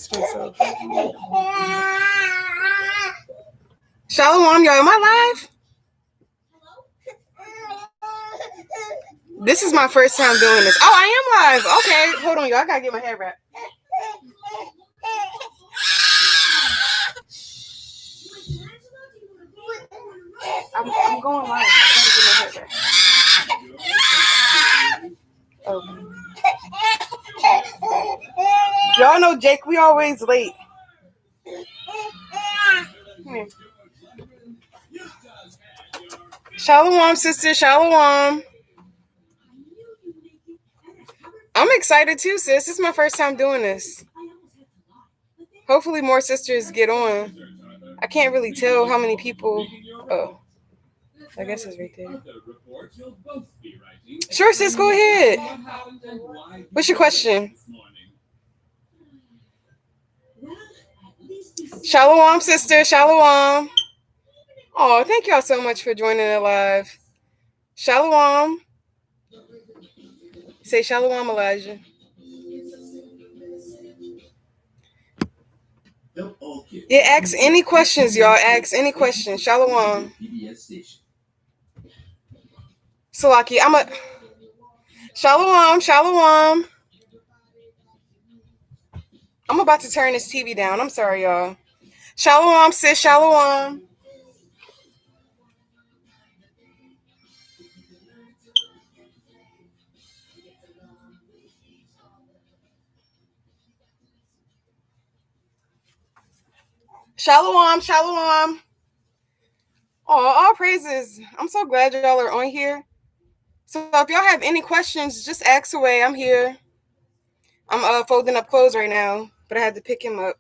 expensive. Shalom, y'all. Am I live? This is my first time doing this. Oh, I am live. Okay, hold on, y'all. I gotta get my hair wrapped. I'm going live. I gotta get my hair wrapped. Okay. Y'all know Jake, we always late. Come here. Shalom, sister. Shalom. I'm excited too, sis. This is my first time doing this. Hopefully more sisters get on. I can't really tell how many people. Oh, I guess it's right there. Sure, sis, go ahead. What's your question? Shalom, sister. Shalom. Oh, thank y'all so much for joining the live. Shalom. Say shalom, Elijah. Yeah, ask any questions, y'all. Ask any questions. Shalom. Salaki, Shalom, shalom. I'm about to turn this TV down. I'm sorry, y'all. Shalom, sis, shalom. Shalom, shalom. Oh, all praises. I'm so glad y'all are on here. So if y'all have any questions, just ask away. I'm here. I'm folding up clothes right now, but I had to pick him up.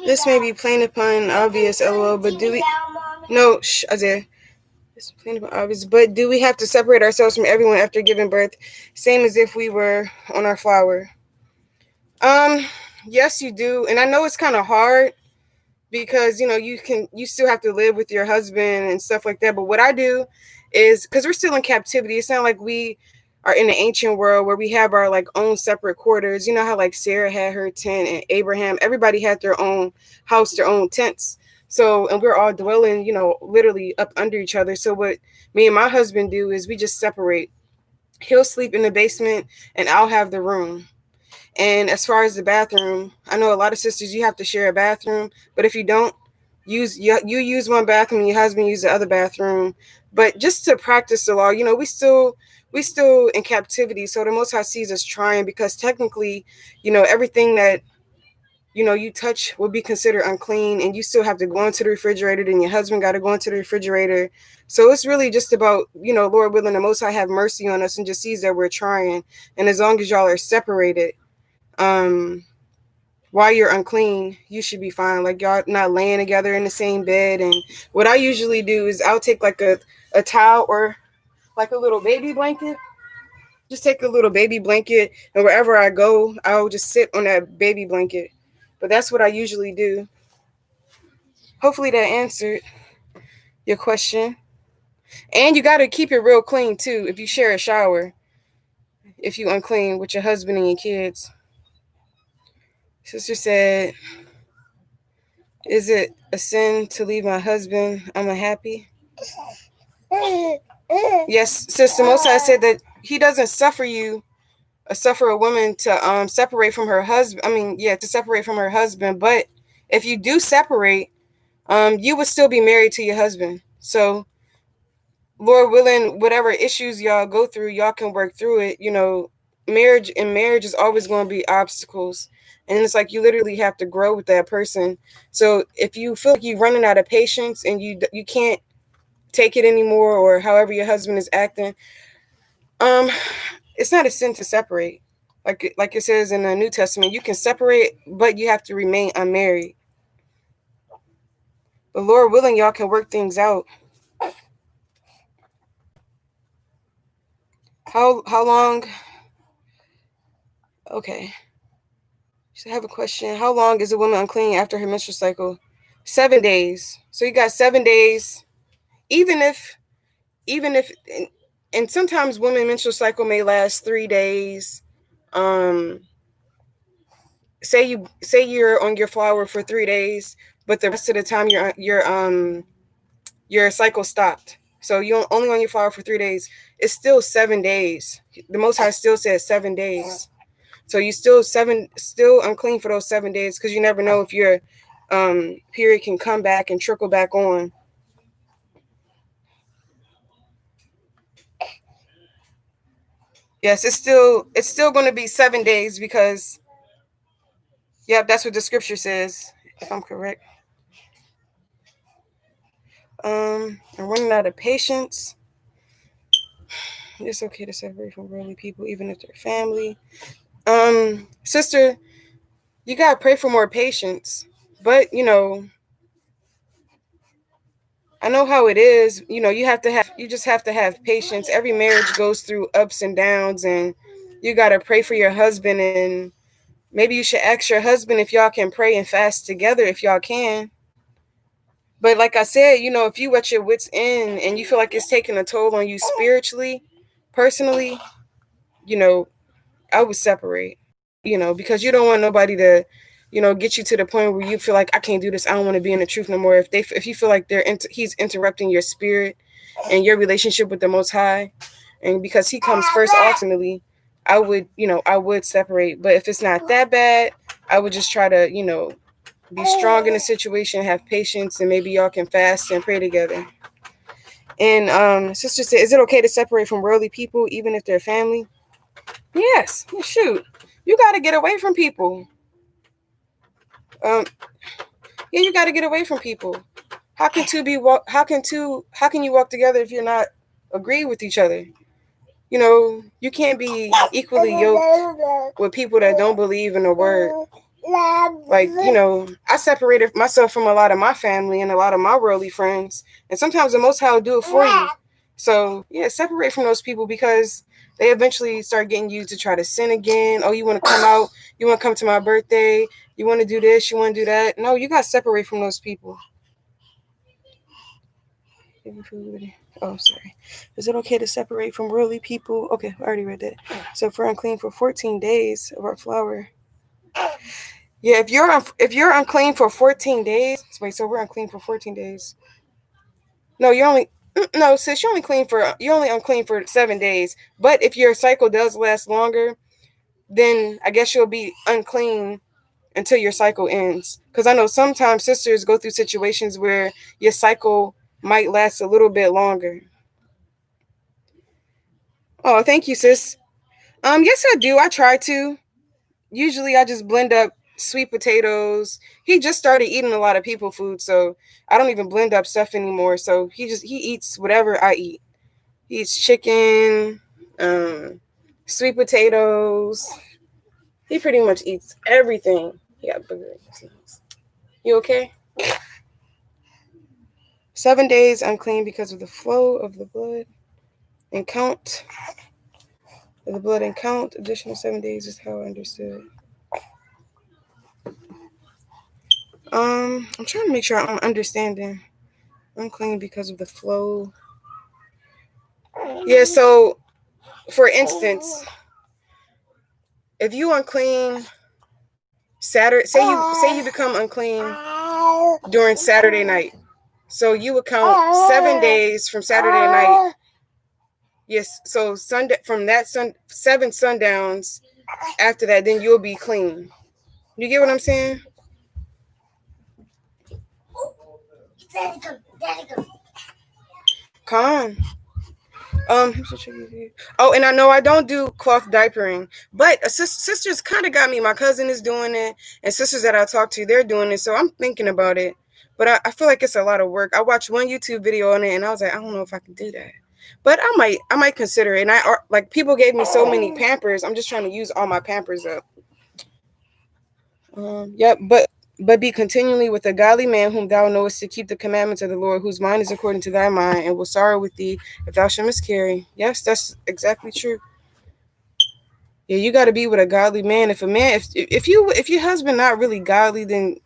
This may be plain upon obvious, LOL, but do we... No, Isaiah. It's plain upon obvious, but do we have to separate ourselves from everyone after giving birth? Same as if we were on our flower. Yes, you do. And I know it's kind of hard because, you still have to live with your husband and stuff like that. But what I do is, because we're still in captivity, it's not like we are in the ancient world where we have our own separate quarters. You know how Sarah had her tent and Abraham, everybody had their own house, their own tents. So, and we're all dwelling, literally up under each other. So what me and my husband do is we just separate. He'll sleep in the basement and I'll have the room. And as far as the bathroom, I know a lot of sisters, you have to share a bathroom, but if you don't, you use one bathroom and your husband use the other bathroom. But just to practice the law, we still in captivity. So the Most High sees us trying, because technically, everything that you touch will be considered unclean, and you still have to go into the refrigerator, and your husband got to go into the refrigerator. So it's really just about, Lord willing, the Most High have mercy on us and just sees that we're trying. And as long as y'all are separated, while you're unclean, you should be fine. Y'all not laying together in the same bed. And what I usually do is I'll take a towel or a little baby blanket. Just take a little baby blanket, and wherever I go, I'll just sit on that baby blanket. But that's what I usually do. Hopefully that answered your question. And you got to keep it real clean too if you share a shower, if you unclean with your husband and your kids. Sister said, is it a sin to leave my husband? I'm unhappy. Yes, Sister Mosai said that he doesn't suffer a woman to separate from her husband. To separate from her husband. But if you do separate, you would still be married to your husband. So, Lord willing, whatever issues y'all go through, y'all can work through it. Marriage is always going to be obstacles. And it's you literally have to grow with that person. So if you feel like you're running out of patience and you can't take it anymore, or however your husband is acting, it's not a sin to separate. Like it says in the New Testament, you can separate, but you have to remain unmarried. But Lord willing, y'all can work things out. How long? Okay. I have a question. How long is a woman unclean after her menstrual cycle? 7 days. So you got 7 days. Even if, and and sometimes women menstrual cycle may last 3 days. Say you're on your flower for 3 days, but the rest of the time your cycle stopped. So you're only on your flower for 3 days. It's still 7 days. The Most High still says 7 days. So you still unclean for those 7 days, because you never know if your period can come back and trickle back on. Yes, it's still going to be 7 days, because that's what the scripture says, if I'm correct. I'm running out of patience. It's okay to separate from worldly people, even if they're family. Sister, you gotta pray for more patience. But I know how it is. You just have to have patience. Every marriage goes through ups and downs, and you gotta pray for your husband. And maybe you should ask your husband if y'all can pray and fast together, if y'all can. But like I said, if you at your wits' end and you feel like it's taking a toll on you spiritually, personally, I would separate, because you don't want nobody to, get you to the point where you feel like, I can't do this. I don't want to be in the truth no more. If you feel like he's interrupting your spirit and your relationship with the Most High, and because he comes first ultimately, I would separate. But if it's not that bad, I would just try to, be strong in the situation, have patience, and maybe y'all can fast and pray together. And sister said, is it okay to separate from worldly people, even if they're family? Yes. Shoot, you got to get away from people. You got to get away from people. How can you walk together if you're not agree with each other? You can't be equally yoked with people that don't believe in the word. Like, I separated myself from a lot of my family and a lot of my worldly friends, and sometimes the Most High will do it for you. So separate from those people, because they eventually start getting you to try to sin again. Oh, you want to come out? You want to come to my birthday? You want to do this? You want to do that? No, you got to separate from those people. Oh, sorry. Is it okay to separate from worldly people? Okay, I already read that. So if we're unclean for 14 days of our flower. Yeah, if you're unclean for 14 days. Wait, so we're unclean for 14 days. No, sis, you're only unclean for 7 days. But if your cycle does last longer, then I guess you'll be unclean until your cycle ends. Because I know sometimes sisters go through situations where your cycle might last a little bit longer. Oh, thank you, sis. Yes, I do. I try to. Usually I just blend up sweet potatoes. He just started eating a lot of people food, so I don't even blend up stuff anymore. So he eats whatever I eat. He eats chicken, sweet potatoes. He pretty much eats everything. He got booger. You okay? 7 days unclean because of the flow of the blood and count. The blood and count. Additional 7 days is how I understood. I'm trying to make sure I'm understanding. Unclean because of the flow. Yeah, so for instance, if you unclean Saturday, say you become unclean during Saturday night. So you would count 7 days from Saturday night. Yes, so Sunday from that 7 sundowns after that, then you'll be clean. You get what I'm saying? Calm. Oh, and I know I don't do cloth diapering, but sisters kind of got me. My cousin is doing it, and sisters that I talk to, they're doing it. So I'm thinking about it, but I feel like it's a lot of work. I watched one YouTube video on it, and I was like, I don't know if I can do that, but I might consider it. And like people gave me so many Pampers. I'm just trying to use all my Pampers up. Yep, but be continually with a godly man whom thou knowest to keep the commandments of the Lord, whose mind is according to thy mind, and will sorrow with thee if thou shalt miscarry. Yes, that's exactly true. Yeah, you got to be with a godly man. If your husband not really godly, then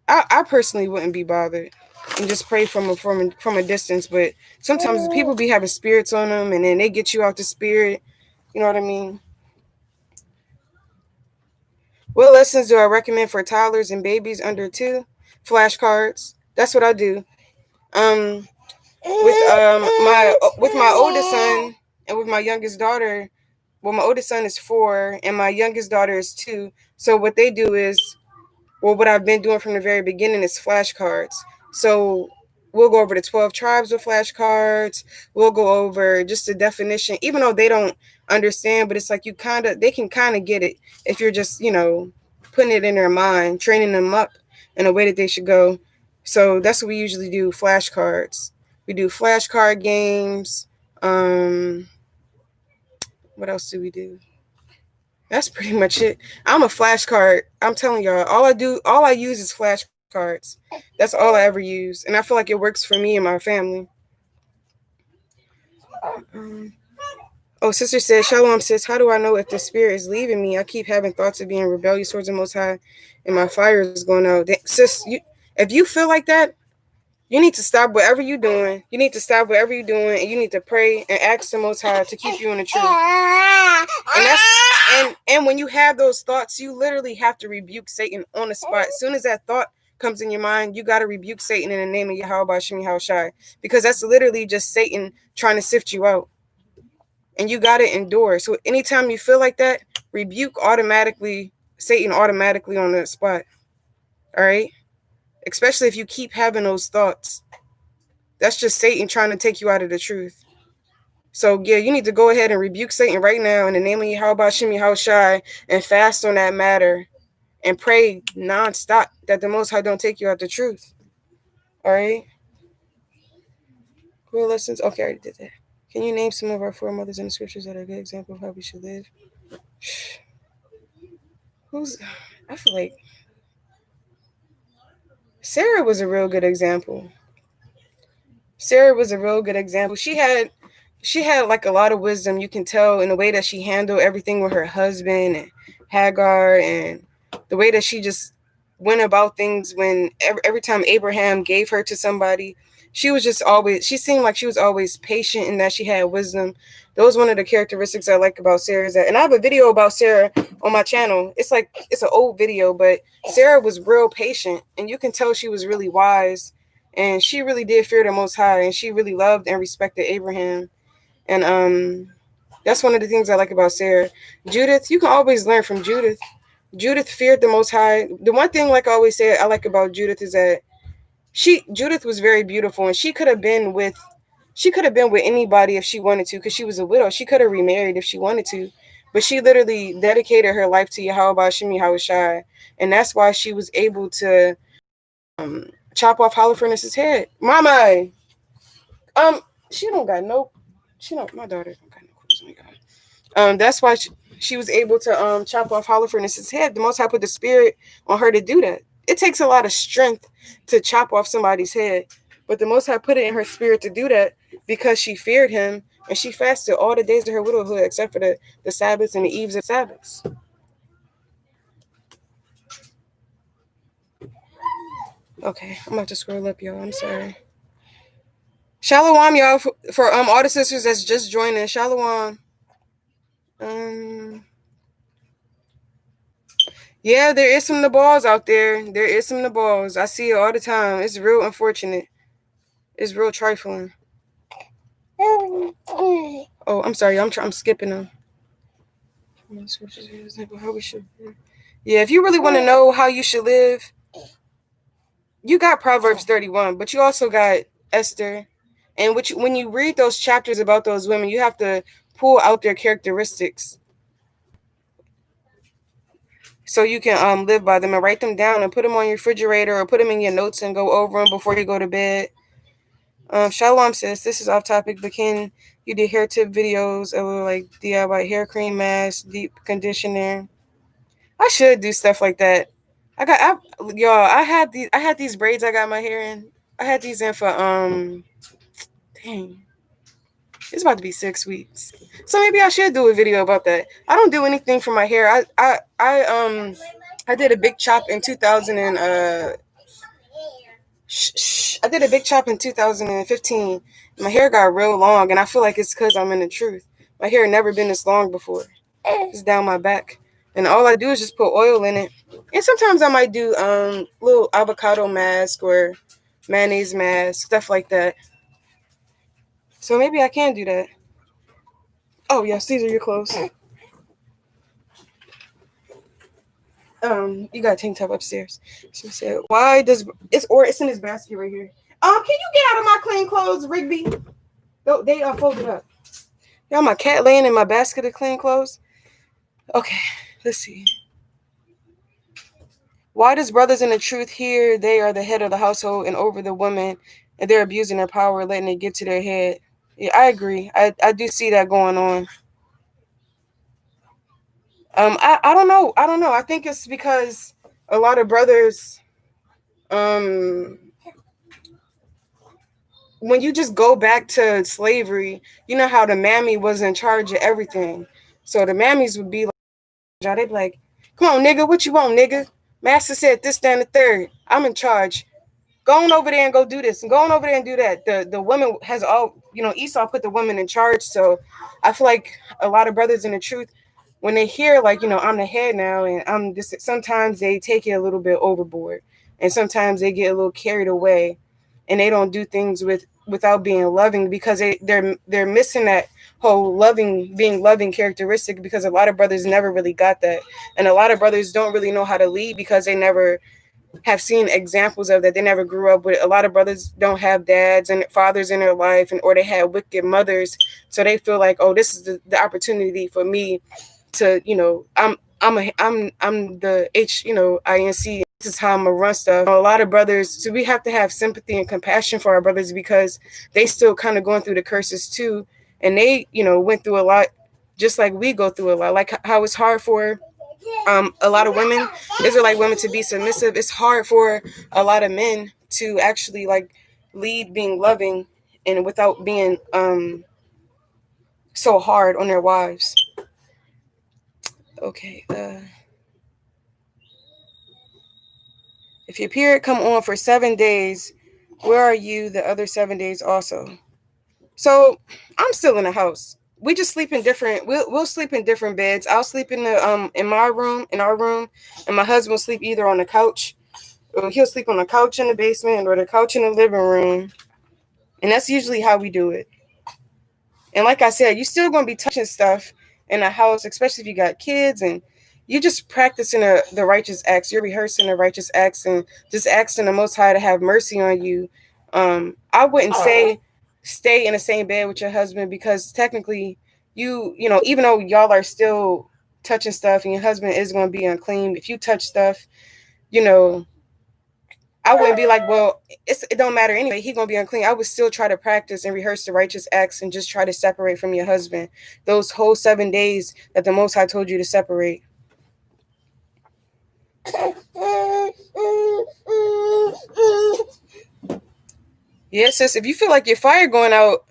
I personally wouldn't be bothered. and just pray from a distance. But sometimes people be having spirits on them, and then they get you out the spirit. You know what I mean? What lessons do I recommend for toddlers and babies under 2? Flashcards. That's what I do. With my oldest son and with my youngest daughter. Well, my oldest son is 4 and my youngest daughter is 2. So what they do is, well, what I've been doing from the very beginning is flashcards. So we'll go over the 12 tribes with flashcards. We'll go over just the definition, even though they don't understand, but it's like they can kind of get it if you're just, putting it in their mind, training them up in a way that they should go. So that's what we usually do, flashcards. We do flashcard games. What else do we do? That's pretty much it. I'm a flashcard. I'm telling y'all, all I use is flashcards. That's all I ever use. And I feel like it works for me and my family. Sister says, Shalom sis, how do I know if the spirit is leaving me? I keep having thoughts of being rebellious towards the Most High and my fire is going out. Sis, if you feel like that, you need to stop whatever you're doing. You need to stop whatever you're doing, and you need to pray and ask the Most High to keep you in the truth. And when you have those thoughts, you literally have to rebuke Satan on the spot. As soon as that thought comes in your mind, you got to rebuke Satan in the name of Yahweh Shem Yahushai, because that's literally just Satan trying to sift you out. And you got to endure. So anytime you feel like that, rebuke Satan automatically on the spot. All right? Especially if you keep having those thoughts. That's just Satan trying to take you out of the truth. So, yeah, you need to go ahead and rebuke Satan right now in the name of Yahweh Shem Yahushai and fast on that matter and pray nonstop that the Most High don't take you out the truth. All right? Real lessons? Okay, I already did that. Can you name some of our foremothers in the scriptures that are a good example of how we should live? I feel like Sarah was a real good example. She had like a lot of wisdom. You can tell in the way that she handled everything with her husband and Hagar, and the way that she just went about things when every time Abraham gave her to somebody, she seemed like she was always patient and that she had wisdom. That was one of the characteristics I like about Sarah. And I have a video about Sarah on my channel. It's an old video, but Sarah was real patient, and you can tell she was really wise, and she really did fear the Most High, and she really loved and respected Abraham. And that's one of the things I like about Sarah. Judith, you can always learn from Judith. Judith feared the Most High. The one thing, like I always say, I like about Judith is that Judith was very beautiful, and she could have been with anybody if she wanted to, because she was a widow. She could have remarried if she wanted to, but she literally dedicated her life to Yahweh Shem Yahushai, and that's why she was able to chop off Holofernes' head. Mama, my daughter don't got no clothes on, God. That's why she was able to chop off Holofernes' head. The Most High put the spirit on her to do that. It takes a lot of strength to chop off somebody's head, but the Most High put it in her spirit to do that because she feared him, and she fasted all the days of her widowhood except for the Sabbaths and the eves of Sabbaths. Okay, I'm about to scroll up, y'all. I'm sorry. Shalom, y'all, for all the sisters that's just joining. Shalom. Yeah, there is some Nabals out there. There is some Nabals. I see it all the time. It's real unfortunate. It's real trifling. Oh, I'm sorry. I'm skipping them. How we should. Yeah, if you really want to know how you should live, you got Proverbs 31, but you also got Esther. And when you read those chapters about those women, you have to pull out their characteristics so you can live by them and write them down and put them on your refrigerator or put them in your notes and go over them before you go to bed. Shalom says, this is off topic, but can you do hair tip videos of like DIY hair cream, mask, deep conditioner? I should do stuff like that. I had these braids I got my hair in. I had these in for dang. It's about to be 6 weeks. So maybe I should do a video about that. I don't do anything for my hair. I did a big chop in 2000 and I did a big chop in 2015. My hair got real long, and I feel like it's because I'm in the truth. My hair had never been this long before. It's down my back. And all I do is just put oil in it. And sometimes I might do little avocado mask or mayonnaise mask, stuff like that. So maybe I can do that. Oh yes, these are your clothes. You got a tank top upstairs. She said, "Why does it's in this basket right here? Can you get out of my clean clothes, Rigby? They are folded up. Got my cat laying in my basket of clean clothes. Okay, let's see. Why does brothers in the truth here they are the head of the household and over the woman, and they're abusing their power, letting it get to their head? Yeah, I agree. I do see that going on. I don't know. I don't know. I think it's because a lot of brothers, um, when you just go back to slavery, you know how the mammy was in charge of everything. So the mammies would be like, they'd be like, "Come on, nigga, what you want, nigga? Master said this, that, and the third. I'm in charge. Go on over there and go do this, and go on over there and do that." The woman has all, Esau put the woman in charge. So I feel like a lot of brothers in the truth, when they hear like, I'm the head now and I'm this, sometimes they take it a little bit overboard, and sometimes they get a little carried away, and they don't do things without being loving, because they're missing that whole being loving characteristic, because a lot of brothers never really got that, and a lot of brothers don't really know how to lead because they never have seen examples of that. They never grew up with. A lot of brothers don't have dads and fathers in their life, and or they had wicked mothers, so they feel like, oh, this is the opportunity for me to, I'm the INC. This is how I'm gonna run stuff. A lot of brothers, so we have to have sympathy and compassion for our brothers, because they still kind of going through the curses too, and they went through a lot, just like we go through a lot. Like how it's hard for a lot of women, Israelite women, to be submissive. It's hard for a lot of men to actually like lead being loving and without being so hard on their wives. Okay. If your period come on for 7 days, where are you the other 7 days also? So I'm still in the house. We just sleep in different. We'll sleep in different beds. I'll sleep in my room, in our room, and my husband will sleep either on the couch. Or he'll sleep on the couch in the basement or the couch in the living room, and that's usually how we do it. And like I said, you're still gonna be touching stuff in the house, especially if you got kids, and you just practicing the righteous acts. You're rehearsing the righteous acts and just asking the Most High to have mercy on you. I wouldn't say stay in the same bed with your husband, because technically, even though y'all are still touching stuff and your husband is going to be unclean, if you touch stuff, you know, I wouldn't be like, well, it don't matter anyway. He gonna be unclean. I would still try to practice and rehearse the righteous acts and just try to separate from your husband those whole 7 days that the Most High told you to separate. Yeah, sis. If you feel like your fire going out,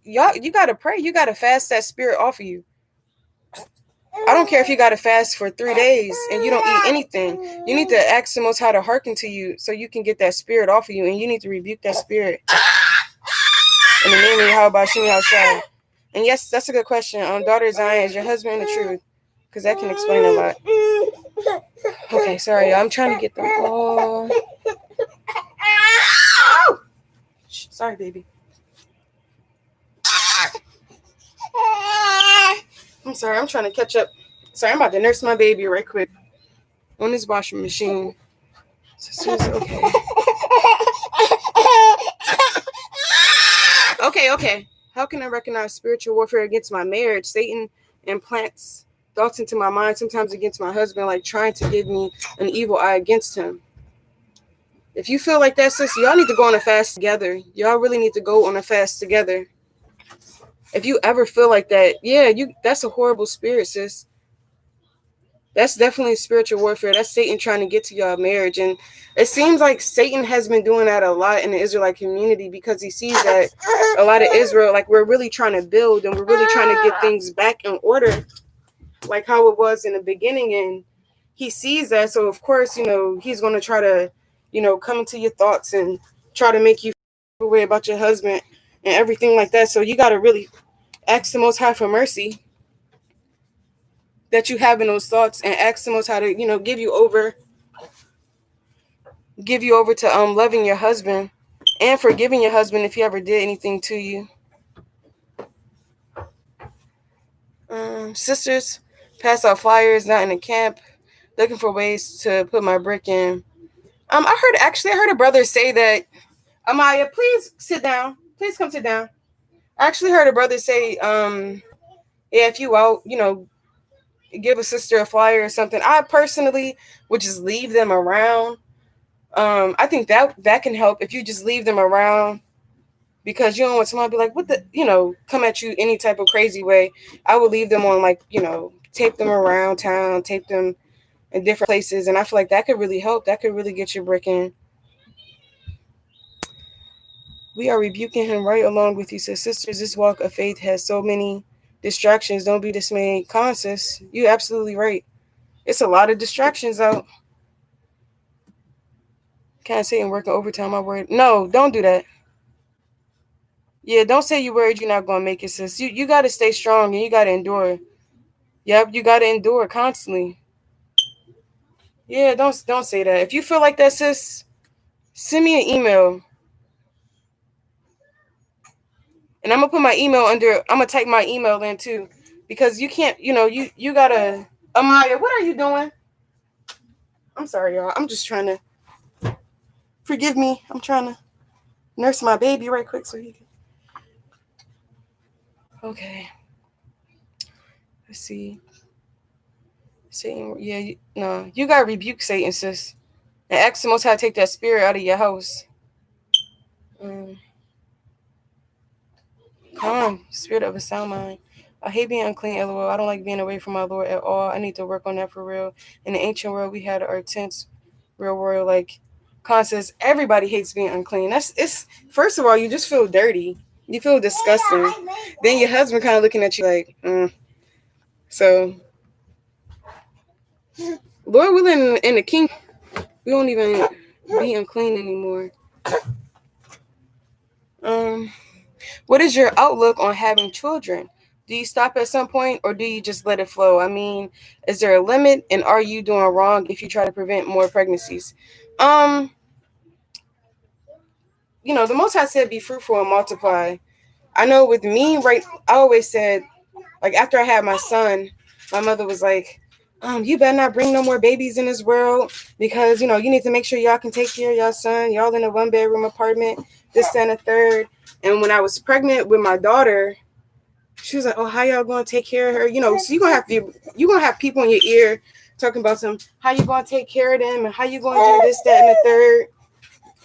you gotta pray. You gotta fast that spirit off of you. I don't care if you gotta fast for 3 days and you don't eat anything. You need to ask the Most High to hearken to you so you can get that spirit off of you, and you need to rebuke that spirit. In the name of Yahweh Shimi Hashai. And yes, that's a good question. Daughter Zion, is your husband in the truth? Because that can explain a lot. Okay, sorry, I'm trying to get them all. Sorry, baby. I'm sorry, I'm trying to catch up. Sorry, I'm about to nurse my baby right quick on this washing machine. Okay. How can I recognize spiritual warfare against my marriage? Satan implants thoughts into my mind, sometimes against my husband, like trying to give me an evil eye against him. If you feel like that, sis, y'all need to go on a fast together. Y'all really need to go on a fast together. If you ever feel like that, that's a horrible spirit, sis. That's definitely spiritual warfare. That's Satan trying to get to your marriage. And it seems like Satan has been doing that a lot in the Israelite community, because he sees that a lot of Israel, like, we're really trying to build and we're really trying to get things back in order, like how it was in the beginning. And he sees that. So, of course, he's going to try to, come into your thoughts and, try to make you feel away about your husband and everything like that. So you got to really ask the Most High for mercy that you have in those thoughts, and ask the Most High to, give you over to loving your husband and forgiving your husband if he ever did anything to you. Sisters pass out flyers, not in the camp, looking for ways to put my brick in. I heard a brother say that, Amaya, please sit down. Please come sit down. I actually heard a brother say, yeah, if you out, give a sister a flyer or something. I personally would just leave them around. I think that can help if you just leave them around, because you don't want someone to be like, what the, come at you any type of crazy way. I would leave them on, like, tape them around town, tape them in different places. And I feel like that could really help. That could really get your brick in. We are rebuking him right along with you. Says, sisters, this walk of faith has so many distractions. Don't be dismayed. Sis, you're absolutely right. It's a lot of distractions out. Can't say I'm working overtime. I worried. No, don't do that. Yeah, don't say you're worried you're not going to make it, sis. You got to stay strong and you got to endure. Yep, you got to endure constantly. Yeah, don't say that. If you feel like that, sis, send me an email. And I'm going to put my email under, I'm going to type my email in too. Because you can't, you got to, Amaya, what are you doing? I'm sorry, y'all. I'm just trying to, forgive me. I'm trying to nurse my baby right quick so he can. Okay. Let's see. Satan, yeah, you got to rebuke Satan, sis. And ask the Most High to take that spirit out of your house. Come on, spirit of a sound mind. I hate being unclean, LOL. I don't like being away from my Lord at all. I need to work on that for real. In the ancient world, we had our tents, real world, like concepts. Everybody hates being unclean. It's first of all, you just feel dirty. You feel disgusting. Then your husband kind of looking at you like, So, Lord willing, in the king, we don't even be unclean anymore. What is your outlook on having children? Do you stop at some point or do you just let it flow? I mean, is there a limit, and are you doing wrong if you try to prevent more pregnancies? The Most High said, be fruitful and multiply. I know with me, right, I always said, like, after I had my son, my mother was like, you better not bring no more babies in this world, because, you need to make sure y'all can take care of y'all son. Y'all in a 1-bedroom apartment, this, and a third. And when I was pregnant with my daughter, she was like, oh, how y'all going to take care of her? So you're going to have people in your ear talking about how you going to take care of them and how you going to do this, that, and the third.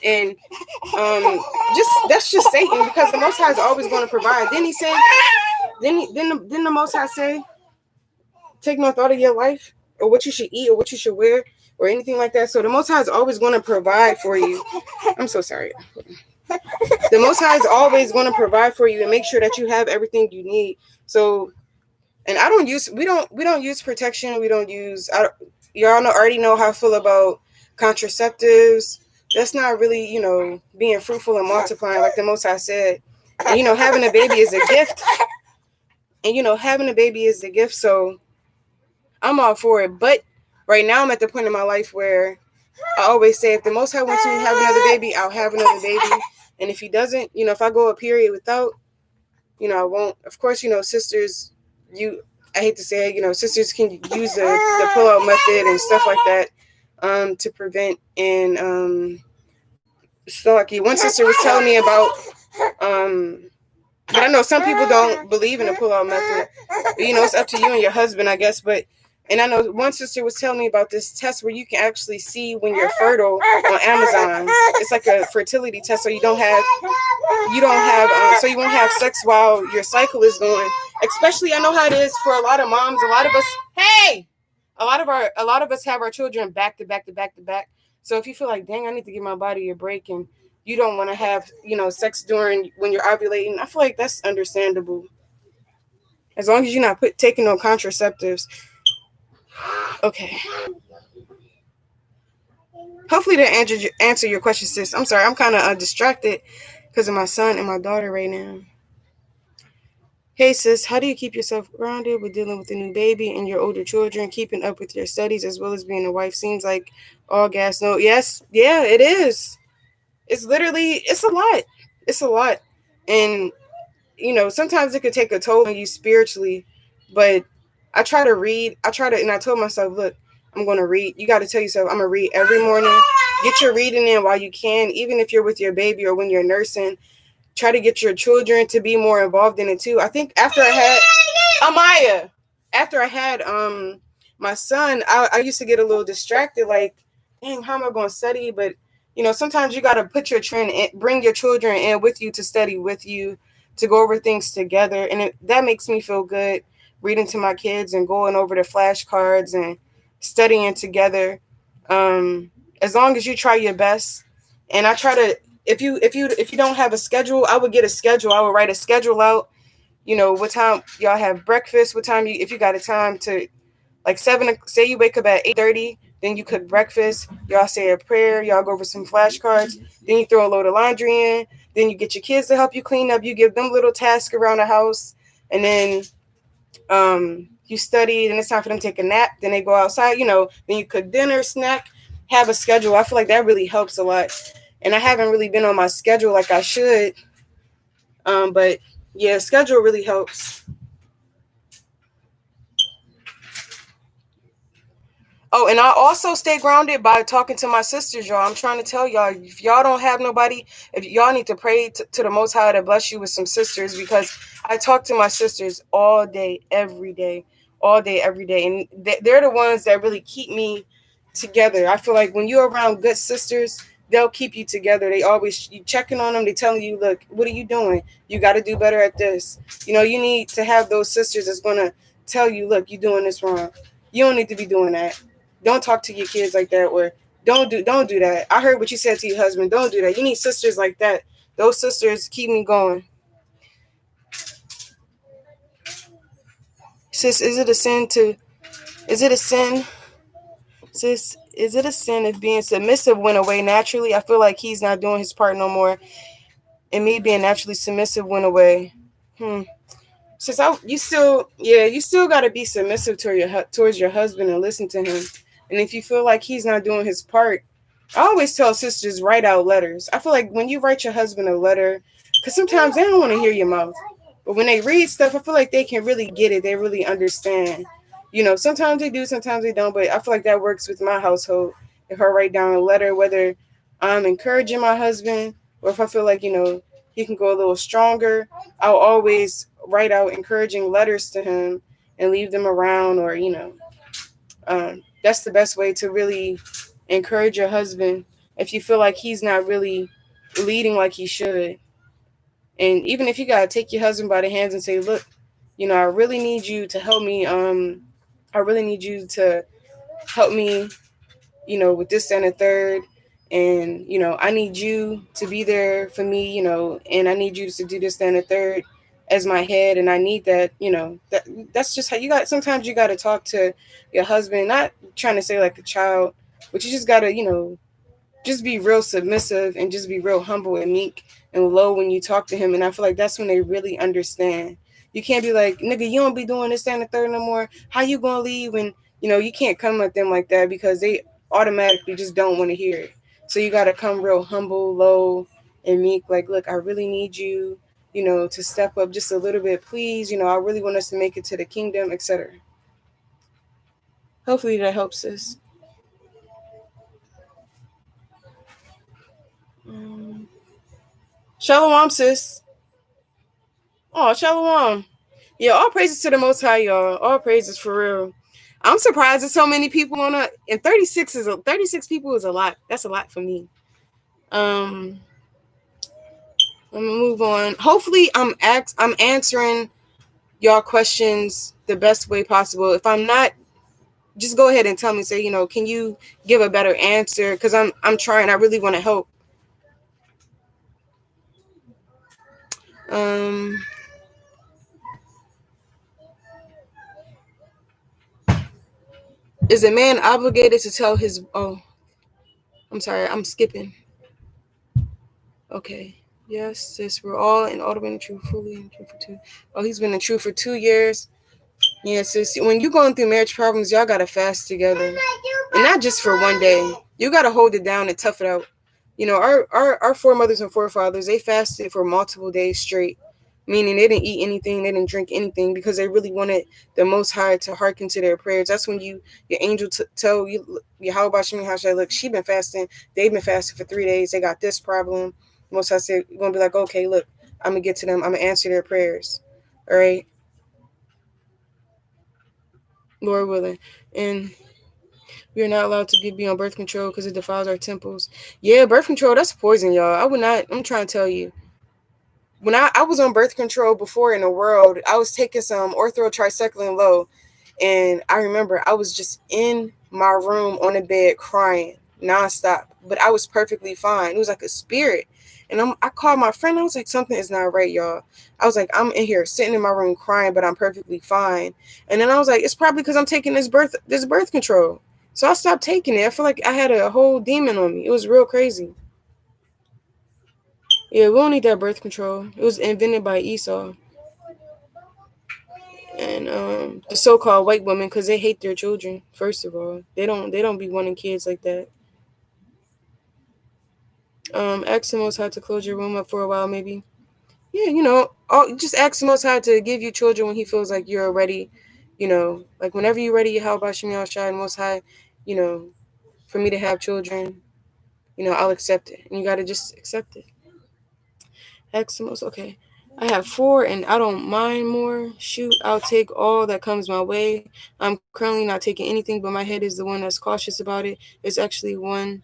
And that's just Satan, because the Most High is always going to provide. Then he said, then the Most High say, take no thought of your life or what you should eat or what you should wear or anything like that. So the Most High is always going to provide for you. I'm so sorry. The Most High is always going to provide for you and make sure that you have everything you need. So, and we don't use protection. We don't use, y'all already know how I feel about contraceptives. That's not really, being fruitful and multiplying like the Most High said. And, having a baby is a gift. And, having a baby is a gift. So I'm all for it. But right now I'm at the point in my life where I always say, if the Most High wants me to have another baby, I'll have another baby. And if he doesn't, if I go a period without, I won't. Of course, sisters, I hate to say it, sisters can use the pull-out method and stuff like that to prevent. And so like one sister was telling me about, but I know some people don't believe in the pull-out method. But, it's up to you and your husband, I guess. And I know one sister was telling me about this test where you can actually see when you're fertile on Amazon. It's like a fertility test, so you won't have sex while your cycle is going. Especially, I know how it is for a lot of moms. A lot of us, a lot of us have our children back to back to back to back. So if you feel like, dang, I need to give my body a break, and you don't want to have, sex when you're ovulating, I feel like that's understandable. As long as you're not taking no contraceptives. Okay. Hopefully that answer your question, sis. I'm sorry, I'm kind of distracted because of my son and my daughter right now. Hey sis, how do you keep yourself grounded with dealing with a new baby and your older children, keeping up with your studies as well as being a wife? Seems like all gas, no. Yes, yeah, it is. It's literally, it's a lot. It's a lot. And, sometimes it could take a toll on you spiritually, but and I told myself, look, I'm going to read. You got to tell yourself, I'm going to read every morning. Get your reading in while you can, even if you're with your baby or when you're nursing. Try to get your children to be more involved in it too. I think after I had Amaya, after I had my son, I used to get a little distracted, like, dang, how am I going to study? But sometimes you got to put your trend in, bring your children in with you to study with you, to go over things together, and that makes me feel good. Reading to my kids and going over the flashcards and studying together. As long as you try your best, and I try to. If you don't have a schedule, I would get a schedule. I would write a schedule out. What time y'all have breakfast, what time if you got a time to, like, 7, say you wake up at 8:30, then you cook breakfast, y'all say a prayer, y'all go over some flashcards, then you throw a load of laundry in, then you get your kids to help you clean up, you give them little tasks around the house, and then you study, then it's time for them to take a nap, then they go outside, then you cook dinner, snack, have a schedule. I feel like that really helps a lot. And I haven't really been on my schedule like I should. But yeah, schedule really helps. Oh, and I also stay grounded by talking to my sisters, y'all. I'm trying to tell y'all, if y'all don't have nobody, if y'all need to pray to the Most High to bless you with some sisters, because I talk to my sisters all day, every day, all day, every day. And they're the ones that really keep me together. I feel like when you're around good sisters, they'll keep you together. They always, you checking on them. They telling you, look, what are you doing? You got to do better at this. You need to have those sisters that's going to tell you, look, you're doing this wrong. You don't need to be doing that. Don't talk to your kids like that, or don't do that. I heard what you said to your husband. Don't do that. You need sisters like that. Those sisters keep me going. Sis, is it a sin? Sis, is it a sin if being submissive went away naturally? I feel like he's not doing his part no more, and me being naturally submissive went away. Since you still got to be submissive towards your husband and listen to him. And if you feel like he's not doing his part, I always tell sisters, write out letters. I feel like when you write your husband a letter, because sometimes they don't want to hear your mouth, but when they read stuff, I feel like they can really get it. They really understand. Sometimes they do, sometimes they don't, but I feel like that works with my household. If I write down a letter, whether I'm encouraging my husband or if I feel like, he can go a little stronger, I'll always write out encouraging letters to him and leave them around, or that's the best way to really encourage your husband if you feel like he's not really leading like he should. And even if you gotta take your husband by the hands and say, look, I really need you to help me, I really need you to help me, with this and a third. And, I need you to be there for me, and I need you to do this and a third as my head. And I need that, that's just how sometimes you got to talk to your husband, not trying to say like a child, but you just got to, just be real submissive and just be real humble and meek and low when you talk to him. And I feel like that's when they really understand. You can't be like, nigga, you don't be doing this and the third no more. How you gonna leave? And you can't come at them like that because they automatically just don't want to hear it. So you gotta come real humble, low, and meek. Like, look, I really need you, to step up just a little bit, please. I really want us to make it to the kingdom, etc. Hopefully that helps us. Shalom, sis. Oh, shalom. Yeah, all praises to the Most High, y'all. All praises for real. I'm surprised there's so many people and 36 people is a lot. That's a lot for me. Let me move on. Hopefully, I'm answering y'all questions the best way possible. If I'm not, just go ahead and tell me. Say, can you give a better answer? Because I'm trying. I really want to help. Is a man obligated to tell his? Oh, I'm sorry, I'm skipping. Okay. Yes, sis, we're all in all the way in the truth, fully in the truth for 2. Oh, he's been in truth for 2 years. Yeah, sis, when you're going through marriage problems, y'all gotta fast together. And not just for one day. You gotta hold it down and tough it out. You know, our foremothers and forefathers, they fasted for multiple days straight. Meaning they didn't eat anything, they didn't drink anything because they really wanted the Most High to hearken to their prayers. That's when your angel tell you, how about Shemi Hashai, look, she been fasting, they've been fasting for 3 days, they got this problem. Most High said, you're gonna be like, okay, look, I'm gonna get to them, I'm gonna answer their prayers. All right, Lord willing. And we are not allowed to be on birth control because it defiles our temples. Yeah, birth control, that's poison, y'all. I would not, I'm trying to tell you. When I was on birth control before in the world, I was taking some ortho low. And I remember I was just in my room on the bed crying nonstop. But I was perfectly fine. It was like a spirit. And I called my friend. I was like, something is not right, y'all. I was like, I'm in here sitting in my room crying, but I'm perfectly fine. And then I was like, it's probably because I'm taking this birth control. So I stopped taking it. I feel like I had a whole demon on me. It was real crazy. Yeah, we don't need that birth control. It was invented by Esau and the so-called white women because they hate their children. First of all, they don't be wanting kids like that. Ask the Most High to close your room up for a while, maybe. Yeah, just ask the Most High to give you children when He feels like you're ready. Like whenever you're ready, how about Shemi Shai and Most High, you know, for me to have children, I'll accept it, and you gotta just accept it. Eximals, okay. I have 4 and I don't mind more. Shoot, I'll take all that comes my way. I'm currently not taking anything, but my head is the one that's cautious about it. It's actually one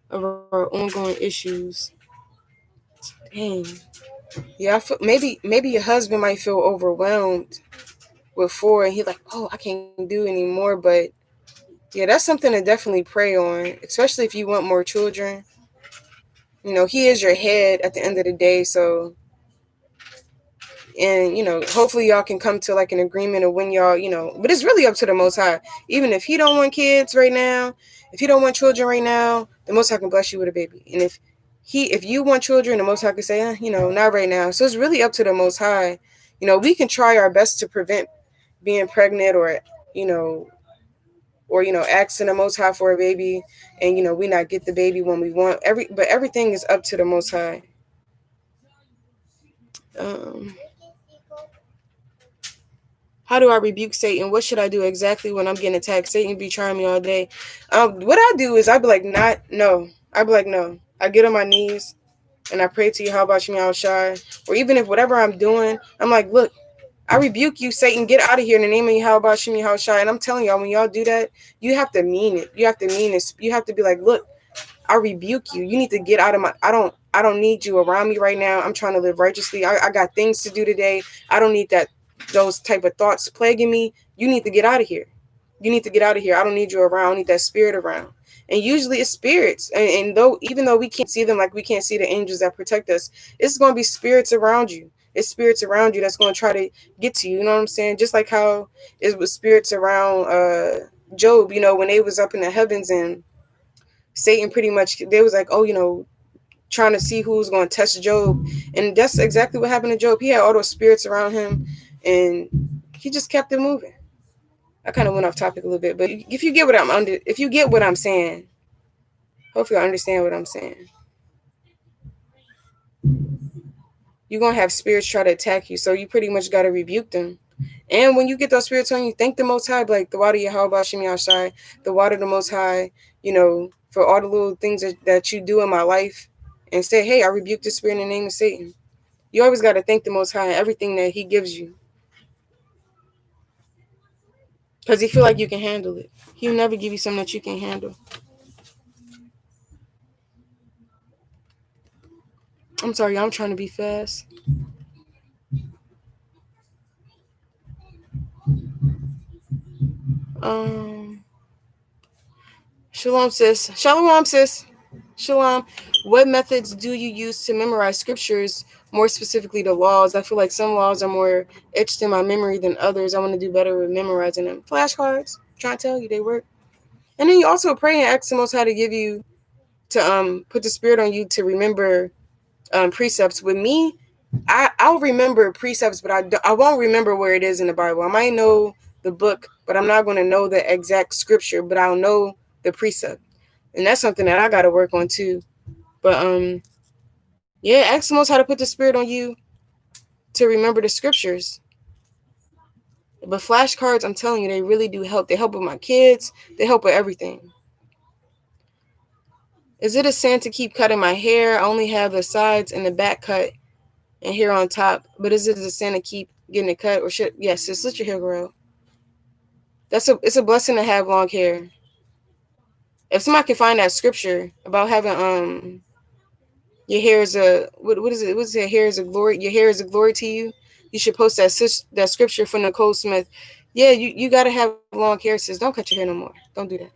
of our ongoing issues. Dang. Yeah, I feel, maybe your husband might feel overwhelmed with 4 and he's like, oh, I can't do anymore. But yeah, that's something to definitely pray on, especially if you want more children. He is your head at the end of the day, so. And hopefully y'all can come to like an agreement of when y'all, but it's really up to the Most High. Even if he don't want kids right now, if he don't want children right now, the Most High can bless you with a baby. And if you want children, the Most High can say, not right now. So it's really up to the Most High. We can try our best to prevent being pregnant, or asking the Most High for a baby, and we not get the baby when we want. But everything is up to the Most High. How do I rebuke Satan? What should I do exactly when I'm getting attacked? Satan be trying me all day. What I do is I be like, no. I be like, no. I get on my knees and I pray to you, how about you, Al Shai? Or even if whatever I'm doing, I'm like, look, I rebuke you, Satan. Get out of here in the name of how about Shimi How Shai. And I'm telling y'all, when y'all do that, you have to mean it. You have to mean it. You have to be like, look, I rebuke you. You need to get out of my. I don't need you around me right now. I'm trying to live righteously. I got things to do today. I don't need those type of thoughts plaguing me. You need to get out of here. You need to get out of here. I don't need you around. I need that spirit around. And usually it's spirits. And even though we can't see them, like we can't see the angels that protect us, it's going to be spirits around you. It's spirits around you that's going to try to get to you. You know what I'm saying? Just like how it was spirits around Job, when they was up in the heavens, and Satan pretty much, they was like, oh, trying to see who's going to test Job. And that's exactly what happened to Job. He had all those spirits around him, and he just kept it moving. I kind of went off topic a little bit, but if you get what I'm saying, hopefully I understand what I'm saying. You're going to have spirits try to attack you, so you pretty much got to rebuke them. And when you get those spirits on you, thank the Most High, like the water Yahweh Shemi Ashai, the water the Most High, for all the little things that you do in my life, and say, hey, I rebuke the spirit in the name of Satan. You always got to thank the Most High and everything that He gives you, because He feel like you can handle it. He'll never give you something that you can't handle. I'm sorry, I'm trying to be fast. Shalom, sis. Shalom, sis. Shalom. What methods do you use to memorize scriptures, more specifically the laws? I feel like some laws are more etched in my memory than others. I want to do better with memorizing them. Flashcards. I'm trying to tell you, they work. And then you also pray and ask the Most High to give you, to put the spirit on you to remember precepts. With me, I'll remember precepts, but I won't remember where it is in the Bible. I might know the book, but I'm not going to know the exact scripture, but I'll know the precept. And that's something that I got to work on too. But yeah, ask the Most High to put the spirit on you to remember the scriptures. But flashcards, I'm telling you, they really do help. They help with my kids. They help with everything. Is it a sin to keep cutting my hair? I only have the sides and the back cut and hair on top. But is it a sin to keep getting it cut? Or should, yes, just let your hair grow. It's a blessing to have long hair. If somebody can find that scripture about having your hair is a what is it? What's your hair is a glory? Your hair is a glory to you. You should post that scripture from Nicole Smith. Yeah, you gotta have long hair, sis. Don't cut your hair no more. Don't do that.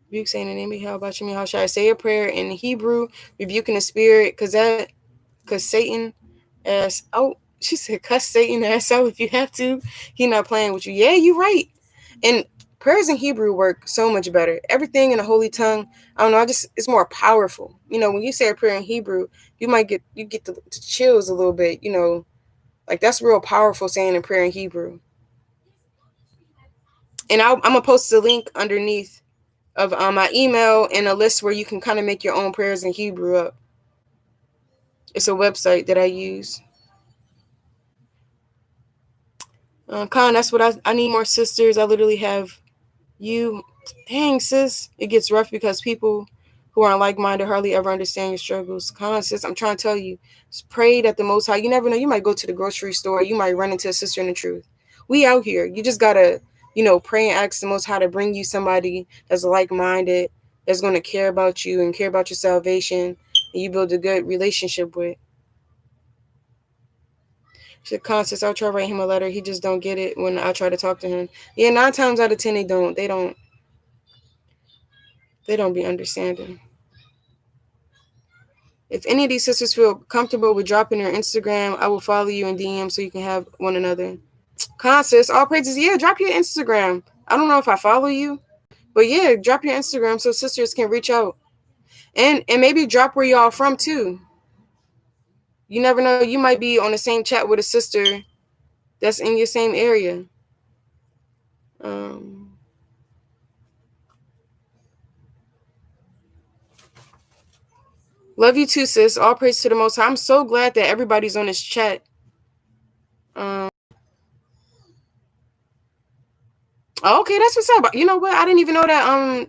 Rebuke saying the name of how about you? How should I say a prayer in Hebrew? Rebuking the spirit, cause Satan ass out. She said, "Cuss Satan ass out if you have to. He not playing with you." Yeah, you right. And prayers in Hebrew work so much better. Everything in the holy tongue, I don't know. It's more powerful. When you say a prayer in Hebrew, you get the chills a little bit. Like that's real powerful saying a prayer in Hebrew. And I'm gonna post the link underneath of my email and a list where you can kind of make your own prayers in Hebrew up. It's a website that I use. Khan, that's what I need more sisters. I literally have you. Dang, sis. It gets rough because people who aren't like-minded hardly ever understand your struggles. Khan, sis, I'm trying to tell you. Just pray that the Most High, you never know. You might go to the grocery store. You might run into a sister in the truth. We out here. You just got to, pray and ask the Most High to bring you somebody that's like-minded, that's going to care about you and care about your salvation, and you build a good relationship with. Constance, I'll try to write him a letter. He just don't get it when I try to talk to him. Yeah, 9 times out of 10 they don't be understanding. If any of these sisters feel comfortable with dropping their Instagram, I will follow you in DM so you can have one another. Constance, all praises. Yeah, drop your Instagram. I don't know if I follow you, but yeah, drop your Instagram so sisters can reach out. And maybe drop where y'all from too. You never know. You might be on the same chat with a sister that's in your same area. Love you too, sis. All praise to the Most High. I'm so glad that everybody's on this chat. Okay, that's what's up. You know what? I didn't even know that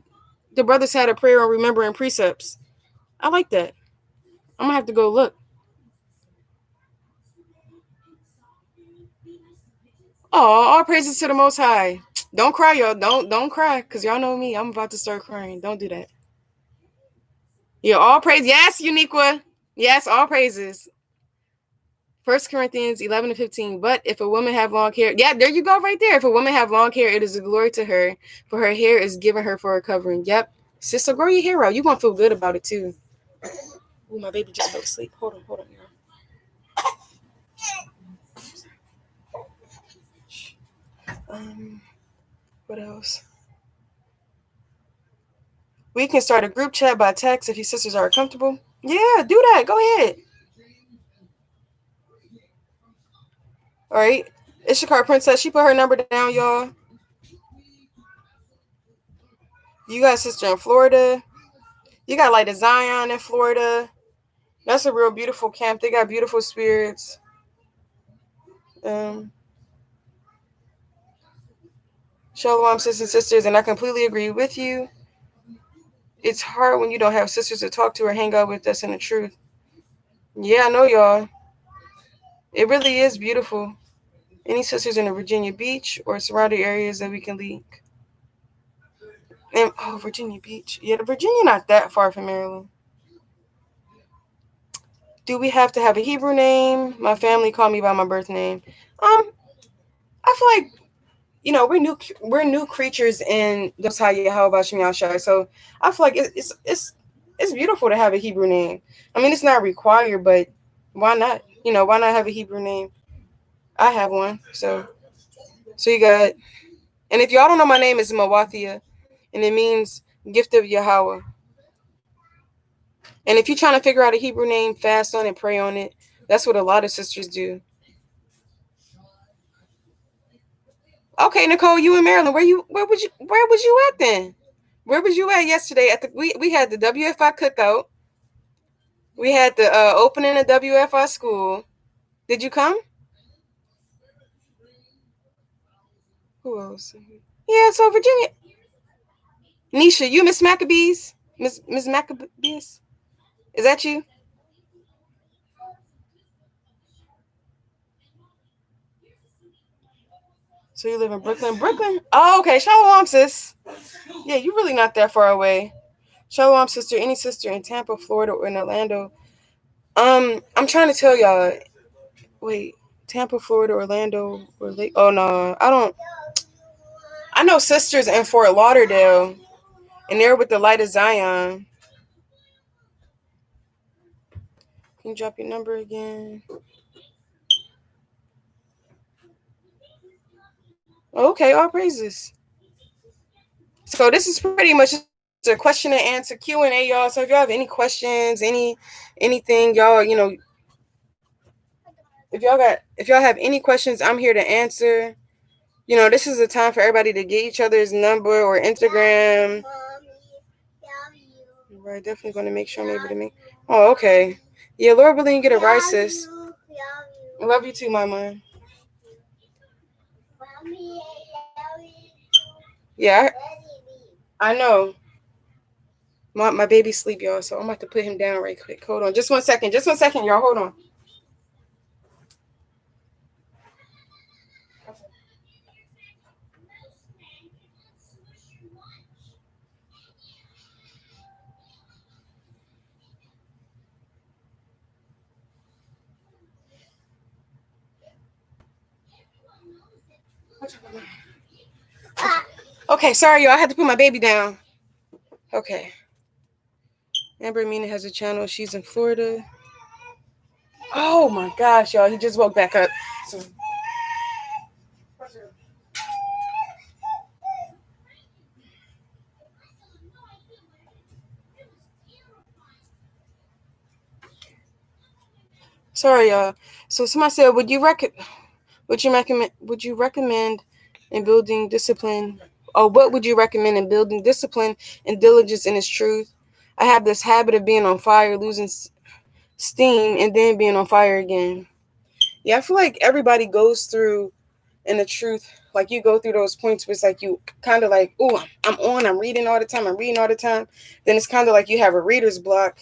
the brothers had a prayer on remembering precepts. I like that. I'm gonna have to go look. Oh, all praises to the Most High. Don't cry, y'all. Don't cry, cause y'all know me. I'm about to start crying. Don't do that. Yeah, all praise. Yes, Uniqua. Yes, all praises. 1 Corinthians 11-15. But if a woman have long hair, yeah, there you go right there. If a woman have long hair, it is a glory to her, for her hair is given her for a covering. Yep. Sister, grow your hair out. You're going to feel good about it too. Oh, my baby just fell asleep. Hold on, y'all. What else? We can start a group chat by text if your sisters are comfortable. Yeah, do that. Go ahead. All right. Ishakar Princess, she put her number down, y'all. You got a sister in Florida. You got like the Zion in Florida. That's a real beautiful camp. They got beautiful spirits. Shalom, sisters and sisters, and I completely agree with you. It's hard when you don't have sisters to talk to or hang out with. That's in the truth. Yeah, I know, y'all. It really is beautiful. Any sisters in the Virginia Beach or surrounding areas that we can link? And Virginia Beach. Yeah, Virginia not that far from Maryland. Do we have to have a Hebrew name? My family called me by my birth name. I feel like we're new creatures in the Messiah. How about Shem Yashai? So I feel like it's beautiful to have a Hebrew name. I mean, it's not required, but why not? Why not have a Hebrew name? I have one, so So you got, and if y'all don't know, my name is Mawathia, and it means gift of Yahweh. And if you're trying to figure out a Hebrew name, fast on it, pray on it. That's what a lot of sisters do. Okay, Nicole, you in Maryland. Where was you at then? Where was you at yesterday? We had the WFI cookout. We had the opening of WFI school. Did you come? Who else? Yeah, so Virginia. Nisha, you Miss Maccabees? Miss Maccabees? Is that you? So you live in Brooklyn? Brooklyn? Oh, okay. Shalom, sis. Yeah, you're really not that far away. Shalom, sister. Any sister in Tampa, Florida, or in Orlando? I'm trying to tell y'all. Wait, Tampa, Florida, Orlando, or oh no, I don't. I know sisters in Fort Lauderdale, and they're with the Light of Zion. Can you drop your number again? Okay, all praises. So this is pretty much a question and answer Q&A, y'all. So if y'all have any questions, anything, y'all, if y'all have any questions, I'm here to answer. This is a time for everybody to get each other's number or Instagram. Right, definitely going to make sure I'm able to make. Oh, okay. Yeah, Lord willing, you get it right, sis. I love you too, mama. Yeah, I know. My baby's asleep, y'all, so I'm about to put him down right quick. Hold on. Just 1 second. Just 1 second, y'all. Hold on. Okay, sorry, y'all. I had to put my baby down. Okay. Amber Mina has a channel. She's in Florida. Oh my gosh, y'all. He just woke back up. So. Sorry, y'all. So somebody said, would you recommend in building discipline? Or what would you recommend in building discipline and diligence in His truth? I have this habit of being on fire, losing steam, and then being on fire again. Yeah, I feel like everybody goes through, in the truth, like you go through those points where it's like you kind of like, oh, I'm reading all the time. Then it's kind of like you have a reader's block.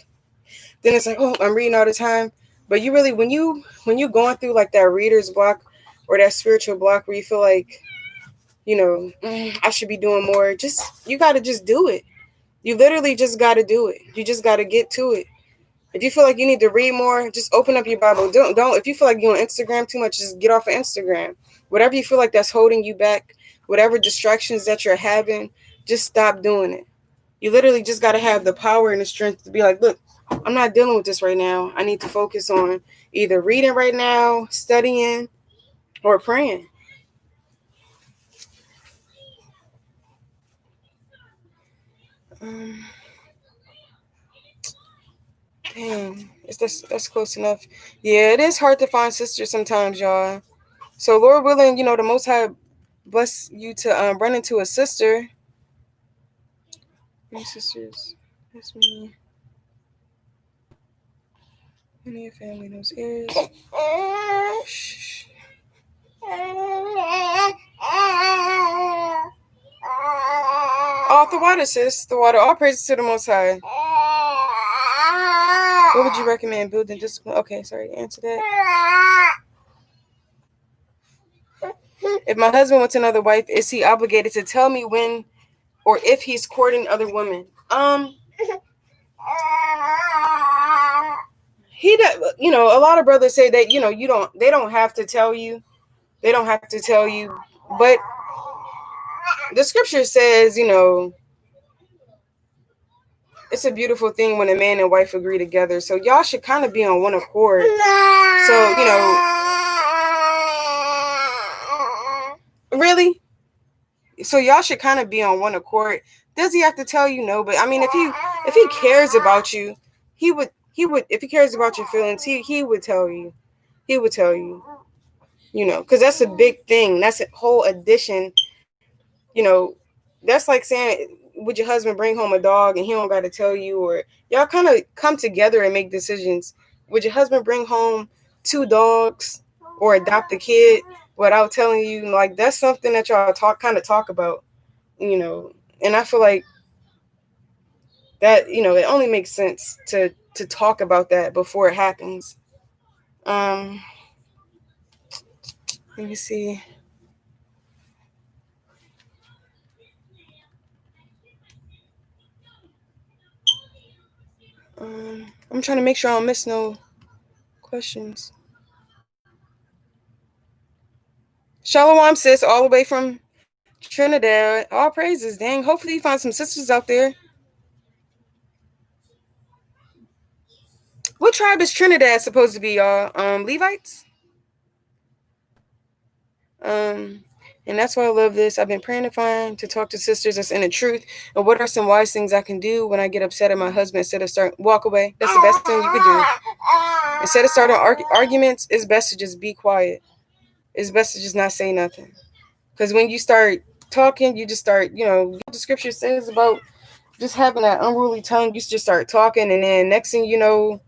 Then it's like, oh, I'm reading all the time. But you really, when you going through like that reader's block or that spiritual block where you feel like, I should be doing more, you got to just do it. You literally just got to do it. You just got to get to it. If you feel like you need to read more, just open up your Bible. Don't. If you feel like you're on Instagram too much, just get off of Instagram. Whatever you feel like that's holding you back, whatever distractions that you're having, just stop doing it. You literally just got to have the power and the strength to be like, look, I'm not dealing with this right now. I need to focus on either reading right now, studying, or praying. Damn, that's close enough. Yeah, it is hard to find sisters sometimes, y'all. So Lord willing, the Most High bless you to run into a sister. My sisters, that's me. Any of your family knows ears. Shh. Oh, the water, sis. The water. All praises to the Most High. What would you recommend building discipline? Okay, sorry, answer that. If my husband wants another wife, is he obligated to tell me when or if he's courting other women? He does, a lot of brothers say that, they don't have to tell you. They don't have to tell you. But the scripture says, it's a beautiful thing when a man and wife agree together. So y'all should kind of be on one accord. So, Really? So y'all should kind of be on one accord. Does he have to tell you? No, but I mean, if he cares about you, he would if he cares about your feelings, he would tell you. He would tell you. You know, because that's a big thing. That's a whole addition. You know, that's like saying, would your husband bring home a dog and he don't got to tell you, or y'all kind of come together and make decisions. Would your husband bring home two dogs or adopt a kid without telling you? Like that's something that y'all talk about. You know, and I feel like that, you know, it only makes sense to talk about that before it happens. Um, let me see. I'm trying to make sure I don't miss no questions. Shalom, sis, all the way from Trinidad. All praises, dang. Hopefully you find some sisters out there. What tribe is Trinidad supposed to be, y'all? Levites? Um, and that's why I love this. I've been praying to talk to sisters that's in the truth. And what are some wise things I can do when I get upset at my husband instead of walk away? That's the best thing you could do. Instead of starting arguments, it's best to just be quiet. It's best to just not say nothing. Because when you start talking, you just start, you know, what the scripture says about just having that unruly tongue. You just start talking, and then next thing you know,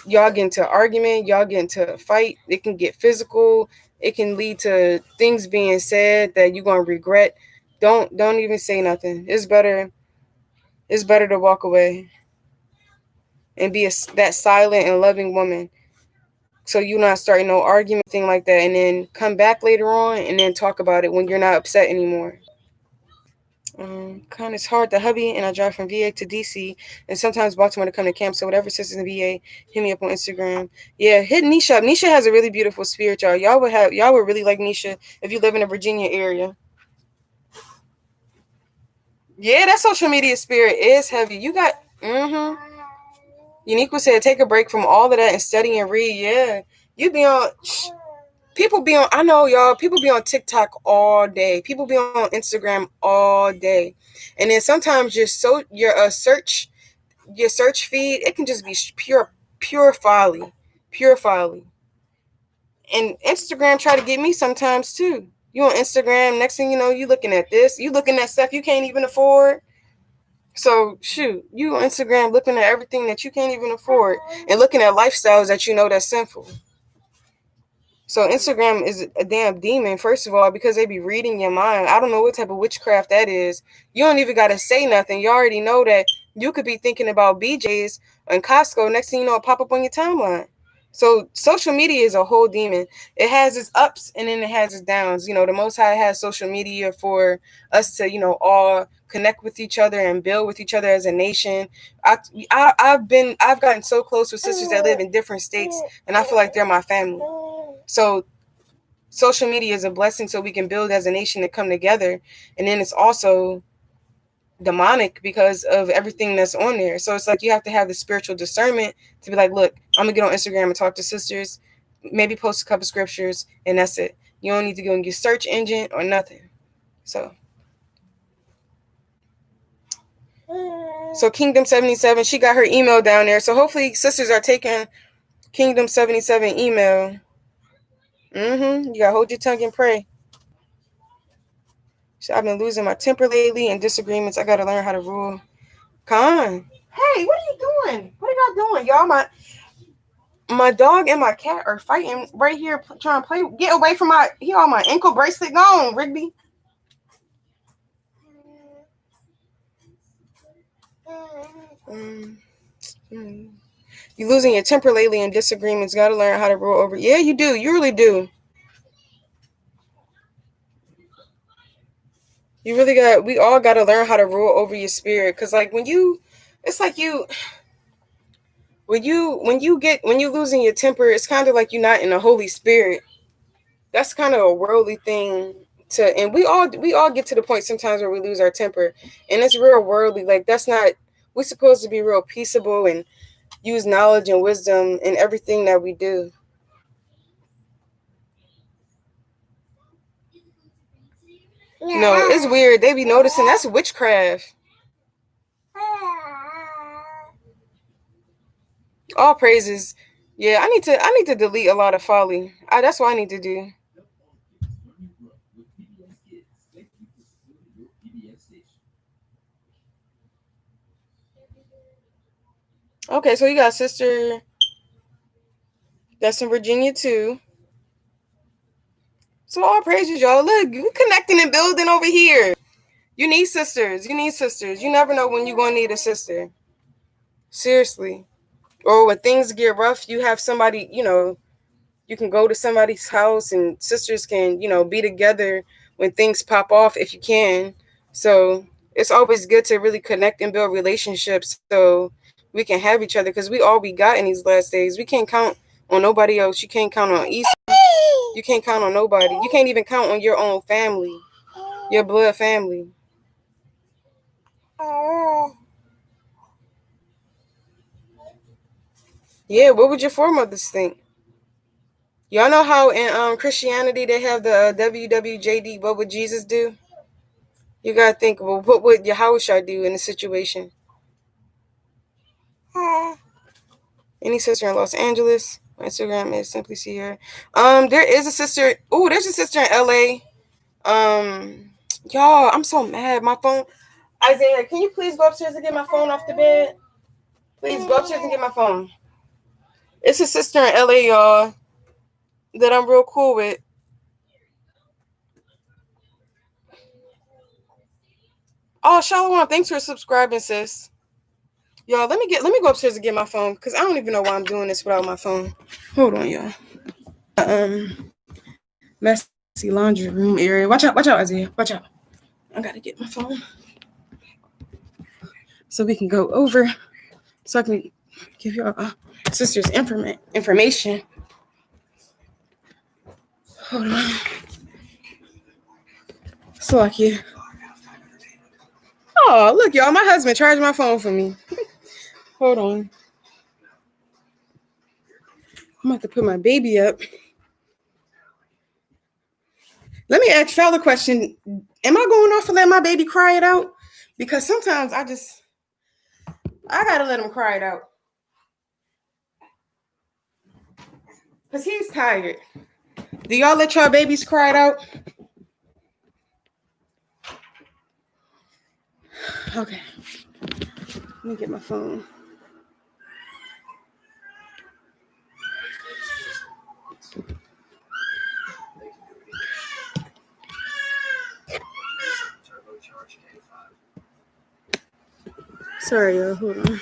y'all get into an argument, y'all get into a fight. It can get physical. It can lead to things being said that you're gonna regret. Don't even say nothing. It's better. It's better to walk away and be that silent and loving woman. So you're not starting no argument, thing like that, and then come back later on and then talk about it when you're not upset anymore. Kind of hard. The hubby and I drive from VA to DC and sometimes Baltimore to come to camp. So whatever sisters in the VA, hit me up on Instagram. Yeah, hit Nisha up. Nisha has a really beautiful spirit, y'all. Y'all would really like Nisha if you live in the Virginia area. Yeah, that social media spirit is heavy. You got Uniqua said take a break from all of that and study and read. Yeah. You be on people be on I know y'all, people be on TikTok all day. People be on Instagram all day. And then sometimes your search feed, it can just be pure folly. Pure folly. And Instagram try to get me sometimes too. You on Instagram, next thing you know, you looking at this, you looking at stuff you can't even afford. So shoot, you on Instagram looking at everything that you can't even afford and looking at lifestyles that you know that's sinful. So Instagram is a damn demon, first of all, because they be reading your mind. I don't know what type of witchcraft that is. You don't even gotta say nothing. You already know that you could be thinking about BJ's and Costco. Next thing you know, it pop up on your timeline. So social media is a whole demon. It has its ups and then it has its downs. You know, the Most High has social media for us to, you know, all connect with each other and build with each other as a nation. I've gotten so close with sisters that live in different states, and I feel like they're my family. So social media is a blessing so we can build as a nation to come together. And then it's also demonic because of everything that's on there. So it's like you have to have the spiritual discernment to be like, look, I'm gonna get on Instagram and talk to sisters, maybe post a couple scriptures, and that's it. You don't need to go and get search engine or nothing. So Kingdom 77, she got her email down there. So hopefully sisters are taking Kingdom 77 email. You gotta hold your tongue and pray. So I've been losing my temper lately and disagreements. I gotta learn how to rule. Con. Hey, what are you doing? What are y'all doing? Y'all, my dog and my cat are fighting right here, trying to play. Get away from my ankle bracelet. Go on, Rigby. You losing your temper lately and disagreements. Gotta learn how to rule over. Yeah, you do. You really do. You really got. We all gotta learn how to rule over your spirit. Cause like it's like when you losing your temper, it's kind of like you're not in the Holy Spirit. That's kind of a worldly thing and we all get to the point sometimes where we lose our temper, and it's real worldly. Like that's not. We're supposed to be real peaceable and use knowledge and wisdom in everything that we do. No, it's weird. They be noticing that's witchcraft. All praises. Yeah, I need to delete a lot of folly. That's what I need to do. Okay, so you got a sister that's in Virginia too. So all praises, y'all. Look, we connecting and building over here. You need sisters. You need sisters. You never know when you're gonna need a sister. Seriously. Or when things get rough, you have somebody, you can go to somebody's house and sisters can, be together when things pop off if you can. So it's always good to really connect and build relationships so we can have each other because we all we got in these last days. We can't count on nobody else. You can't count on East. You can't count on nobody. You can't even count on your own family, your blood family. Yeah, what would your foremothers think? Y'all know how in Christianity they have the WWJD, what would Jesus do? You gotta think, well, what would Yahushua do in the situation? Any sister in Los Angeles? My Instagram is simply see her. There is a sister. Oh, there's a sister in LA. Y'all, I'm so mad. My phone. Isaiah, can you please go upstairs and get my phone off the bed? Please go upstairs and get my phone. It's a sister in LA, y'all, that I'm real cool with. Oh, Shalom, thanks for subscribing, sis. Y'all, let me go upstairs and get my phone because I don't even know why I'm doing this without my phone. Hold on, y'all. Messy laundry room area. Watch out, Isaiah. Watch out. I gotta get my phone so we can go over, so I can give y'all sister's information. Hold on. So like you. Oh, look, y'all. My husband charged my phone for me. Hold on. I'm about to put my baby up. Let me ask y'all a question. Am I going off and let my baby cry it out? Because sometimes I gotta let him cry it out. Because he's tired. Do y'all let y'all babies cry it out? Okay. Let me get my phone. Sorry, y'all. Hold on.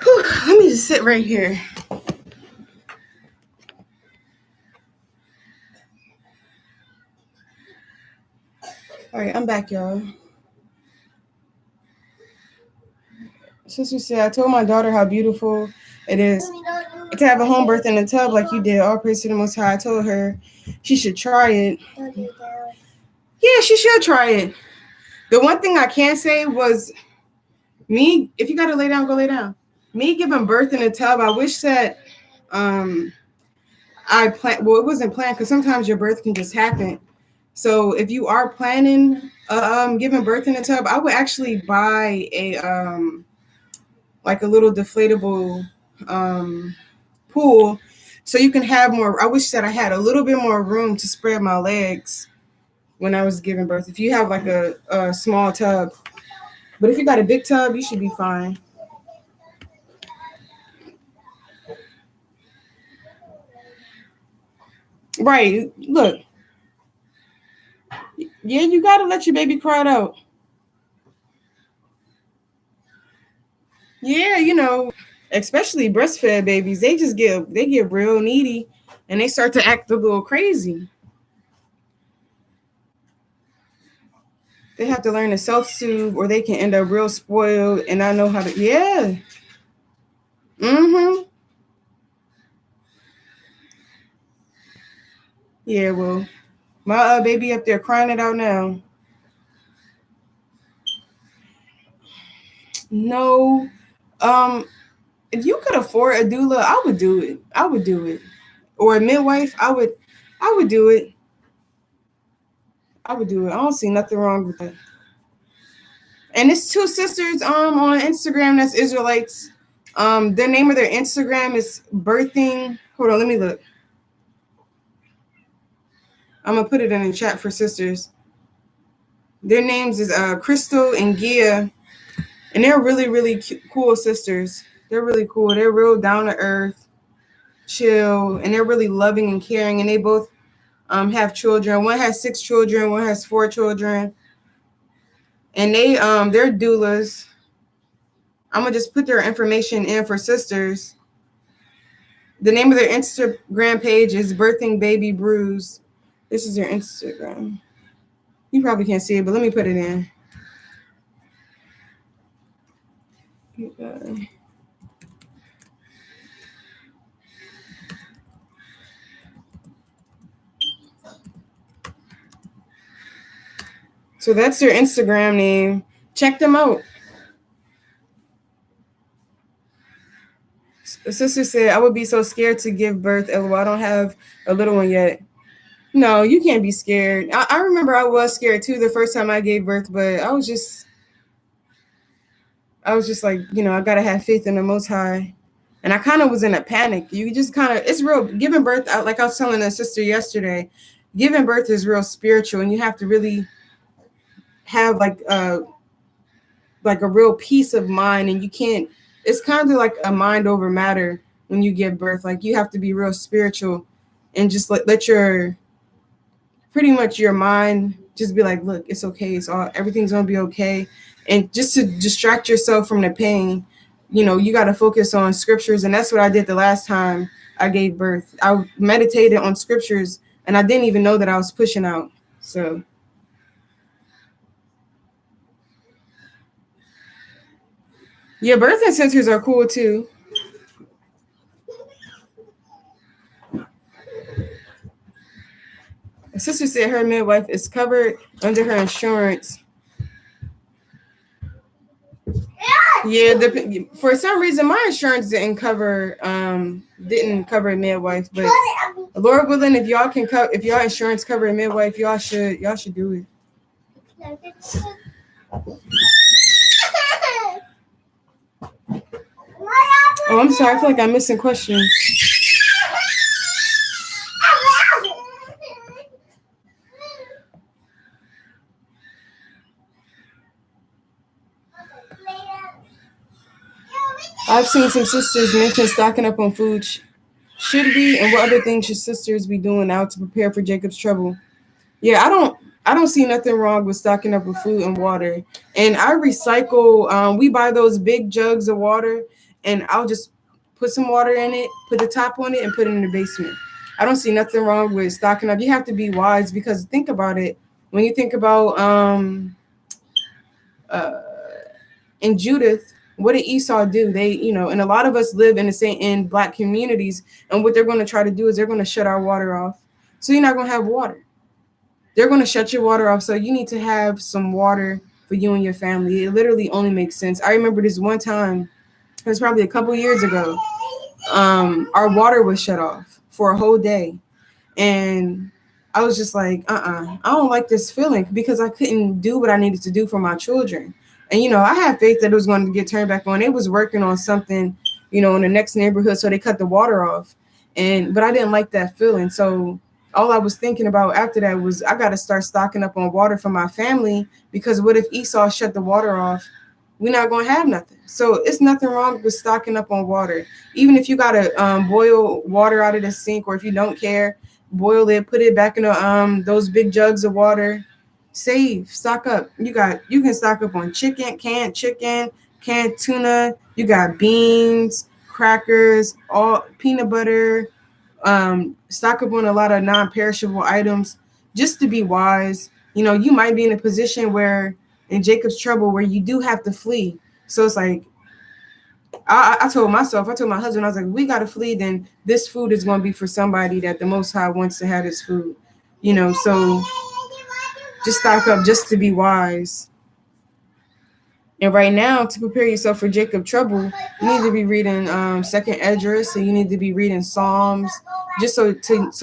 Whew, let me just sit right here. All right, I'm back, y'all. Sister said, I told my daughter how beautiful it is to have a home birth in a tub like you did. All praise to the Most High. I told her she should try it. Yeah, she should try it. The one thing I can say was me, if you got to lay down, go lay down. Me giving birth in a tub, I wish that I plan. Well, it wasn't planned because sometimes your birth can just happen. So if you are planning giving birth in a tub, I would actually buy a like a little deflatable pool so you can have more. I wish that I had a little bit more room to spread my legs when I was giving birth. If you have like a small tub, but if you got a big tub, you should be fine. Right. Look. Yeah, you gotta let your baby cry it out. Yeah, especially breastfed babies, they get real needy and they start to act a little crazy. They have to learn to self-soothe or they can end up real spoiled and not know how to yeah. Mm-hmm. Yeah, well, my baby up there crying it out now. No. If you could afford a doula, I would do it. I would do it. Or a midwife, I would do it. I would do it. I don't see nothing wrong with that. And it's two sisters on Instagram that's Israelites. Their name of their Instagram is birthing. Hold on, let me look. I'm gonna put it in the chat for sisters. Their names is Crystal and Gia, and they're really really cool sisters. They're really cool. They're real down to earth, chill, and they're really loving and caring. And they both have children. One has 6 children. One has 4 children. And they're doulas. I'm gonna just put their information in for sisters. The name of their Instagram page is Birthing Baby Brews. This is their Instagram. You probably can't see it, but let me put it in. So that's their Instagram name. Check them out. The sister said, I would be so scared to give birth. LOL, I don't have a little one yet. No, you can't be scared. I remember I was scared too the first time I gave birth, but I was just like, I gotta have faith in the Most High. And I kind of was in a panic. You just kind of, it's real. Giving birth, like I was telling a sister yesterday, giving birth is real spiritual, and you have to really have like a real peace of mind. And you can't, it's kind of like a mind over matter when you give birth. Like you have to be real spiritual and just let your, pretty much your mind just be like, look, it's okay. Everything's going to be okay. And just to distract yourself from the pain, you got to focus on scriptures. And that's what I did the last time I gave birth. I meditated on scriptures and I didn't even know that I was pushing out. So. Yeah, birthing centers are cool too. My sister said her midwife is covered under her insurance. Yeah, for some reason my insurance didn't cover midwife, but Lord willing, if y'all can if y'all insurance cover a midwife, y'all should do it. Oh, I'm sorry. I feel like I'm missing questions. I've seen some sisters mention stocking up on food. Should we, and what other things should sisters be doing now to prepare for Jacob's trouble? Yeah, I don't see nothing wrong with stocking up with food and water. And I recycle. We buy those big jugs of water, and I'll just put some water in it, put the top on it, and put it in the basement. I don't see nothing wrong with stocking up. You have to be wise because think about it. When you think about in Judith, what did Esau do? They, and a lot of us live in Black communities, and what they're going to try to do is they're going to shut our water off. So you're not going to have water. They're going to shut your water off. So you need to have some water for you and your family. It literally only makes sense. I remember this one time, it was probably a couple years ago. Our water was shut off for a whole day. And I was just like, I don't like this feeling because I couldn't do what I needed to do for my children. And, I had faith that it was going to get turned back on. They was working on something, in the next neighborhood. So they cut the water off. But I didn't like that feeling. So all I was thinking about after that was I got to start stocking up on water for my family, because what if Esau shut the water off? We're not going to have nothing. So it's nothing wrong with stocking up on water. Even if you got to boil water out of the sink, or if you don't care, boil it, put it back in those big jugs of water. Save, stock up. You can stock up on canned tuna. You got beans, crackers, all peanut butter. Stock up on a lot of non-perishable items just to be wise. You might be in a position where in Jacob's trouble where you do have to flee. So it's like, I told my husband, I was like, we got to flee, then this food is going to be for somebody that the Most High wants to have this food, so just stock up just to be wise. And right now, to prepare yourself for Jacob trouble, you need to be reading Second Esdras, and you need to be reading Psalms, just so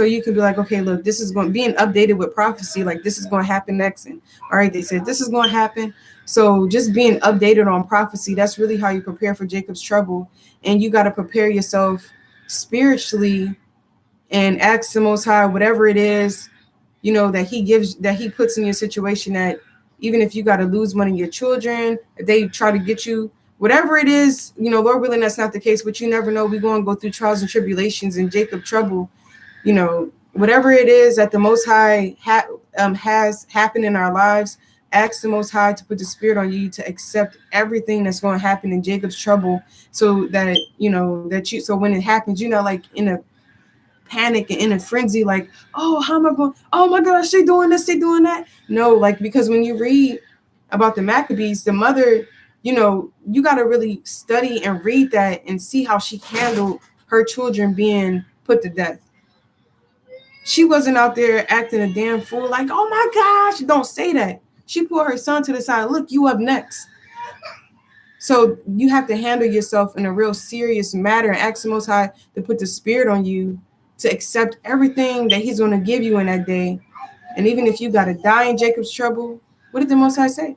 you can be like, okay, look, this is going being updated with prophecy, like this is going to happen next, and all right, they said this is going to happen. So just being updated on prophecy, that's really how you prepare for Jacob's trouble, and you got to prepare yourself spiritually and ask the Most High whatever it is, that he puts in your situation, that even if you got to lose one of your children, if they try to get you, whatever it is, Lord willing, that's not the case, but you never know. We're going to go through trials and tribulations and Jacob trouble, whatever it is that the Most High has happened in our lives. Ask the Most High to put the Spirit on you to accept everything that's going to happen in Jacob's trouble, so that so when it happens, you're not like in a panic and in a frenzy, like, oh, how am I going? Oh my gosh, they doing this, they doing that. No, like, because when you read about the Maccabees, the mother, you got to really study and read that and see how she handled her children being put to death. She wasn't out there acting a damn fool, like, oh my gosh, don't say that. She pulled her son to the side. Look, you up next. So you have to handle yourself in a real serious matter and ask the Most High to put the Spirit on you to accept everything that he's going to give you in that day. And even if you got to die in Jacob's trouble, what did the Most High say?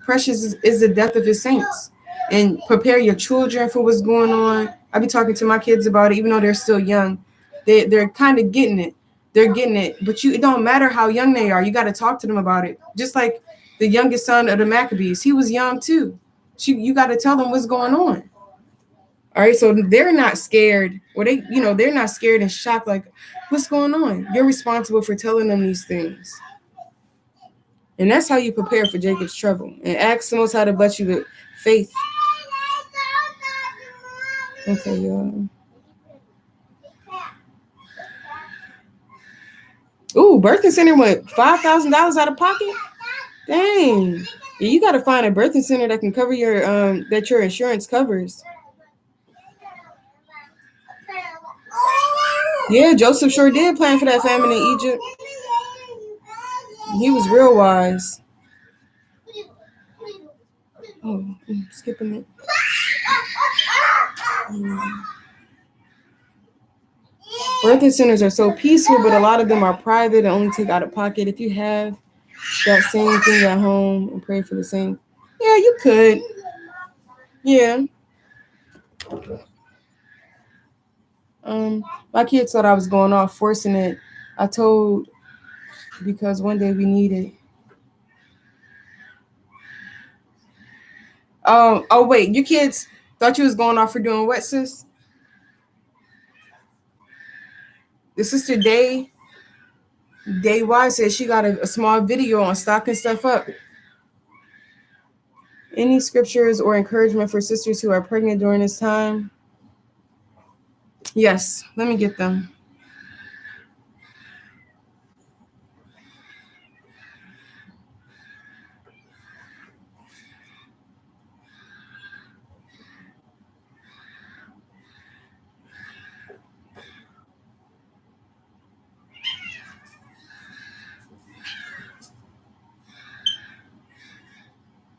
Precious is the death of his saints. And prepare your children for what's going on. I be talking to my kids about it, even though they're still young. They're kind of getting it. They're getting it. But it don't matter how young they are. You got to talk to them about it. Just like the youngest son of the Maccabees. He was young too. You got to tell them what's going on. All right, so they're not scared, or they're not scared and shocked, like, what's going on? You're responsible for telling them these things. And that's how you prepare for Jacob's trouble. And ask the Most High to bless you with faith. Okay, y'all. Ooh, birthing center went $5,000 out of pocket? Dang. Yeah, you got to find a birthing center that can cover that your insurance covers. Yeah, Joseph sure did plan for that famine in Egypt. He was real wise. Oh, I'm skipping it. Birthing centers are so peaceful, but a lot of them are private and only take out of pocket. If you have that same thing at home and pray for the same, yeah, you could. Yeah. My kids thought I was going off forcing it. I told, because one day we need it. Oh wait, your kids thought you was going off for doing what, sis? The sister Day Y said she got a small video on stocking stuff up. Any scriptures or encouragement for sisters who are pregnant during this time? Yes, let me get them.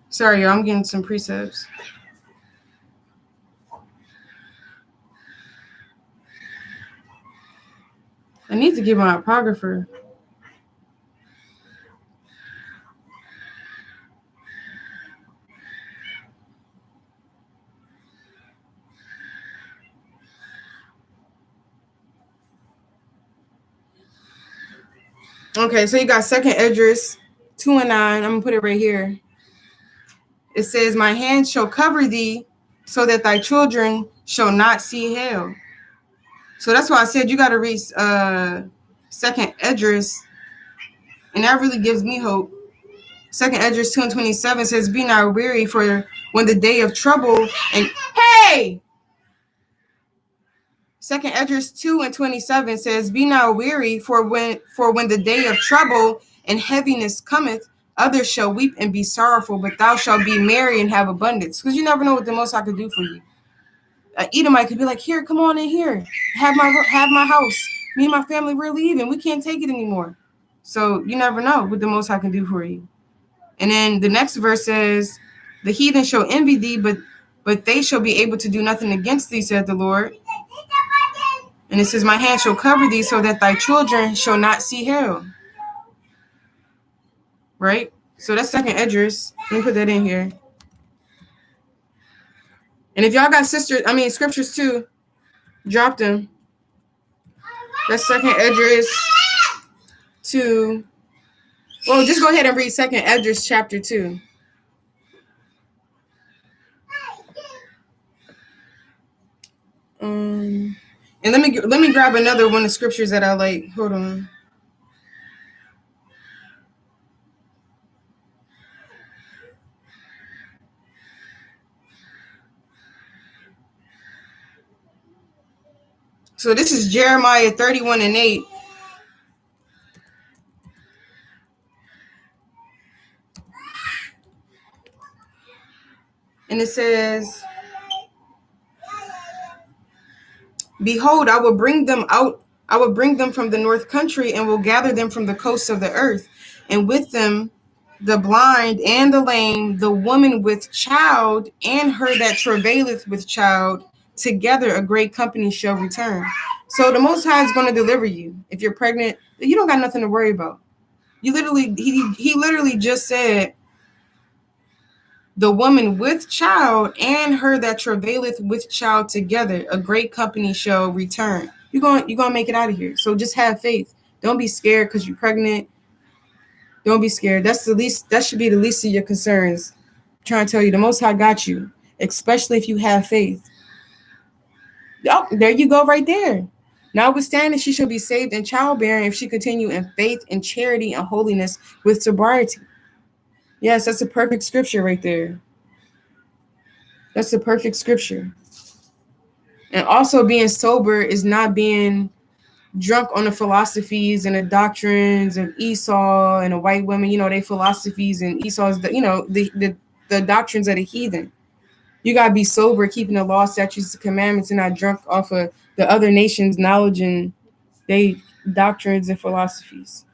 Sorry, I'm getting some precepts. I need to get my apocrypha. Okay, so you got Second Esdras 2 and 9. I'm gonna put it right here. It says, "My hand shall cover thee, so that thy children shall not see hell." So that's why I said you got to read Second Esdras, and that really gives me hope. Second Esdras 2 and 27 says, "Be not weary, for when the day of trouble and hey." Second Esdras 2 and 27 says, "Be not weary, for when the day of trouble and heaviness cometh, others shall weep and be sorrowful, but thou shalt be merry and have abundance." Because you never know what the Most High could do for you. Edomite could be like, "Here, come on in here, have my house. Me and my family, we're leaving. We can't take it anymore." So you never know what the Most High can do for you. And then the next verse says, The heathen shall envy thee, but they shall be able to do nothing against thee, said the Lord. And it says, my hand shall cover thee so that thy children shall not see hell. Right? So that's second Esdras. Let me put that in here. And if y'all got scriptures too, drop them. That's second Esdras 2. Well, just go ahead and read second Esdras chapter 2. And let me grab another one of the scriptures that I like. Hold on. So this is Jeremiah 31:8. And it says, behold, I will bring them out. I will bring them from the north country and will gather them from the coasts of the earth. And with them, the blind and the lame, the woman with child, and her that travaileth with child, together a great company shall return. So the Most High is going to deliver you. If you're pregnant, you don't got nothing to worry about. He literally just said, the woman with child and her that travaileth with child together, a great company shall return. You're gonna make it out of here. So just have faith. Don't be scared because you're pregnant. Don't be scared. That should be the least of your concerns. I'm trying to tell you, the Most High got you, especially if you have faith. Oh, there you go, right there. Notwithstanding, she shall be saved in childbearing if she continue in faith and charity and holiness with sobriety. Yes, that's a perfect scripture right there. That's the perfect scripture. And also being sober is not being drunk on the philosophies and the doctrines of Esau and the white women, they philosophies and Esau's, the doctrines of the heathen. You got to be sober, keeping the law, statutes, and commandments, and not drunk off of the other nations' knowledge and they doctrines and philosophies.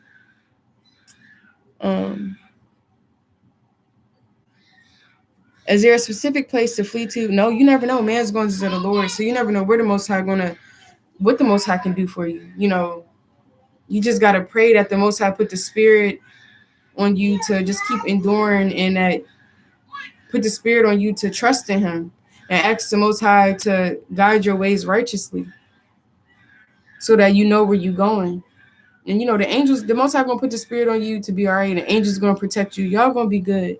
Is there a specific place to flee to? No, you never know. Man's going to the Lord, so you never know what the Most High can do for you. You just got to pray that the Most High put the spirit on you to just keep enduring, and that put the spirit on you to trust in him and ask the Most High to guide your ways righteously so that you know where you're going. And the angels, the Most High going to put the spirit on you to be all right, and the angels going to protect you. Y'all going to be good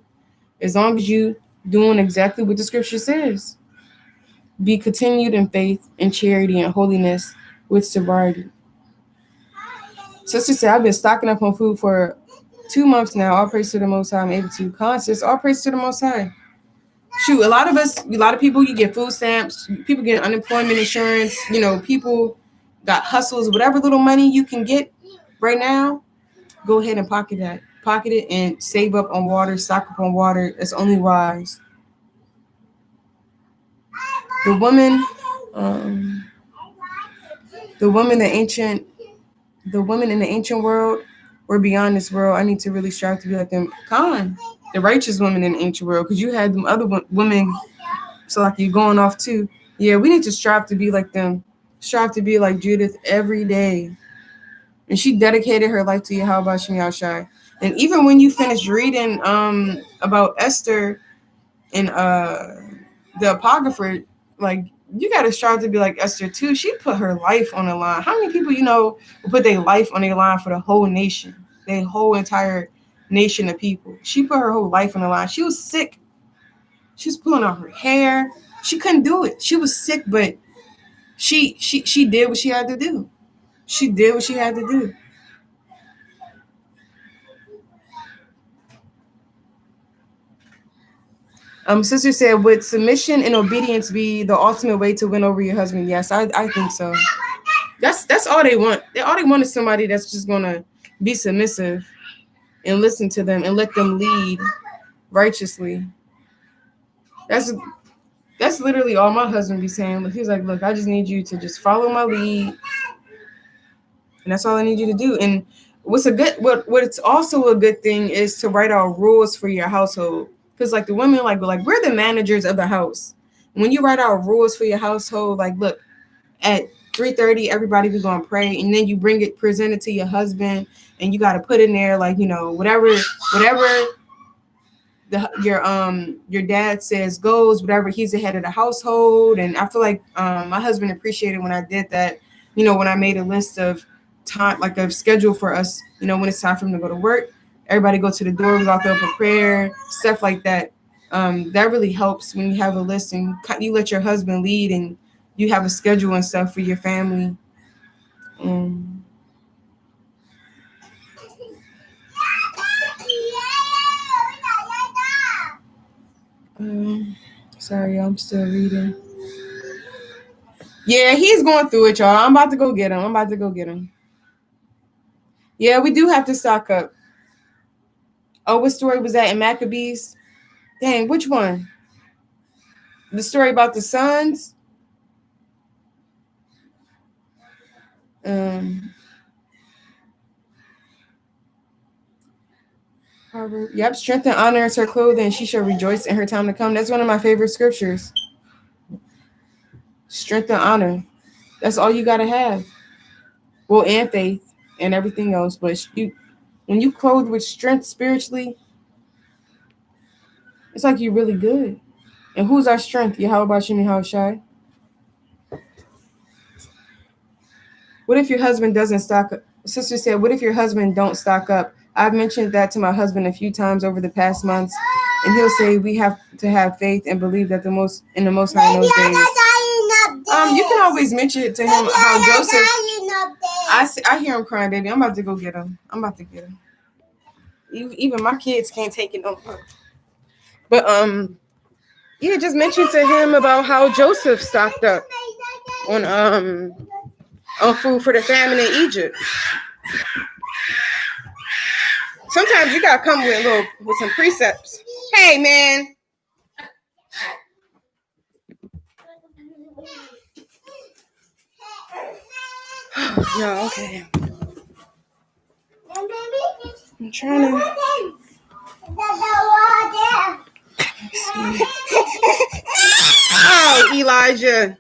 as long as you doing exactly what the scripture says. Be continued in faith and charity and holiness with sobriety. Sister said, I've been stocking up on food for 2 months now. All praise to the Most High. I'm able to conscious. All praise to the Most High. Shoot, a lot of people, you get food stamps. People get unemployment insurance. People got hustles. Whatever little money you can get right now, go ahead and pocket it and save up on water, stock up on water. It's only wise. The women in the ancient world or beyond this world, I need to really strive to be like them. The righteous women in the ancient world, because you had them other women, so like you're going off too. Yeah, we need to strive to be like them. Strive to be like Judith every day. And she dedicated her life to Yahweh Shem Yahushai. And even when you finish reading about Esther and the Apocrypha, like, you got to strive to be like Esther too. She put her life on the line. How many people will put their life on their line for the whole nation, their whole entire nation of people? She put her whole life on the line. She was sick. She was pulling out her hair. She couldn't do it. She was sick, but she did what she had to do. She did what she had to do. Sister said, would submission and obedience be the ultimate way to win over your husband? Yes, I think so. That's all they want. All they want is somebody that's just gonna be submissive and listen to them and let them lead righteously. That's literally all my husband be saying. He's like, look, I just need you to just follow my lead, and that's all I need you to do. And what's also a good thing is to write out rules for your household. Because like the women, like we're the managers of the house. When you write out rules for your household, like look, at 3:30, everybody be going to pray, and then you present it to your husband, and you got to put in there like, you know, whatever your dad says goes, whatever, he's the head of the household. And I feel like my husband appreciated when I did that, you know, when I made a list of time, like a schedule for us, you know, when it's time for him to go to work, everybody go to the door, we got to open prayer, stuff like that. That really helps when you have a list and you let your husband lead and you have a schedule and stuff for your family. Sorry, I'm still reading. Yeah, he's going through it, y'all. I'm about to go get him. Yeah, we do have to stock up. Oh, what story was that in Maccabees? Dang, which one? The story about the sons? Yep, strength and honor is her clothing. She shall rejoice in her time to come. That's one of my favorite scriptures. Strength and honor. That's all you got to have. Well, and faith and everything else. But when you clothe with strength spiritually, it's like you're really good. And who's our strength? How about you, Mihal Shai? What if your husband doesn't stock up? Sister said, what if your husband don't stock up? I've mentioned that to my husband a few times over the past months, and he'll say we have to have faith and believe that the Most High knows days. You can always mention it to him how Joseph. I hear him crying, baby. I'm about to go get him. Even my kids can't take it no more. But yeah, just mention to him about how Joseph stocked up on food for the famine in Egypt. Sometimes you gotta come with some precepts. Hey, man. No, okay. I'm trying to. Oh, Elijah.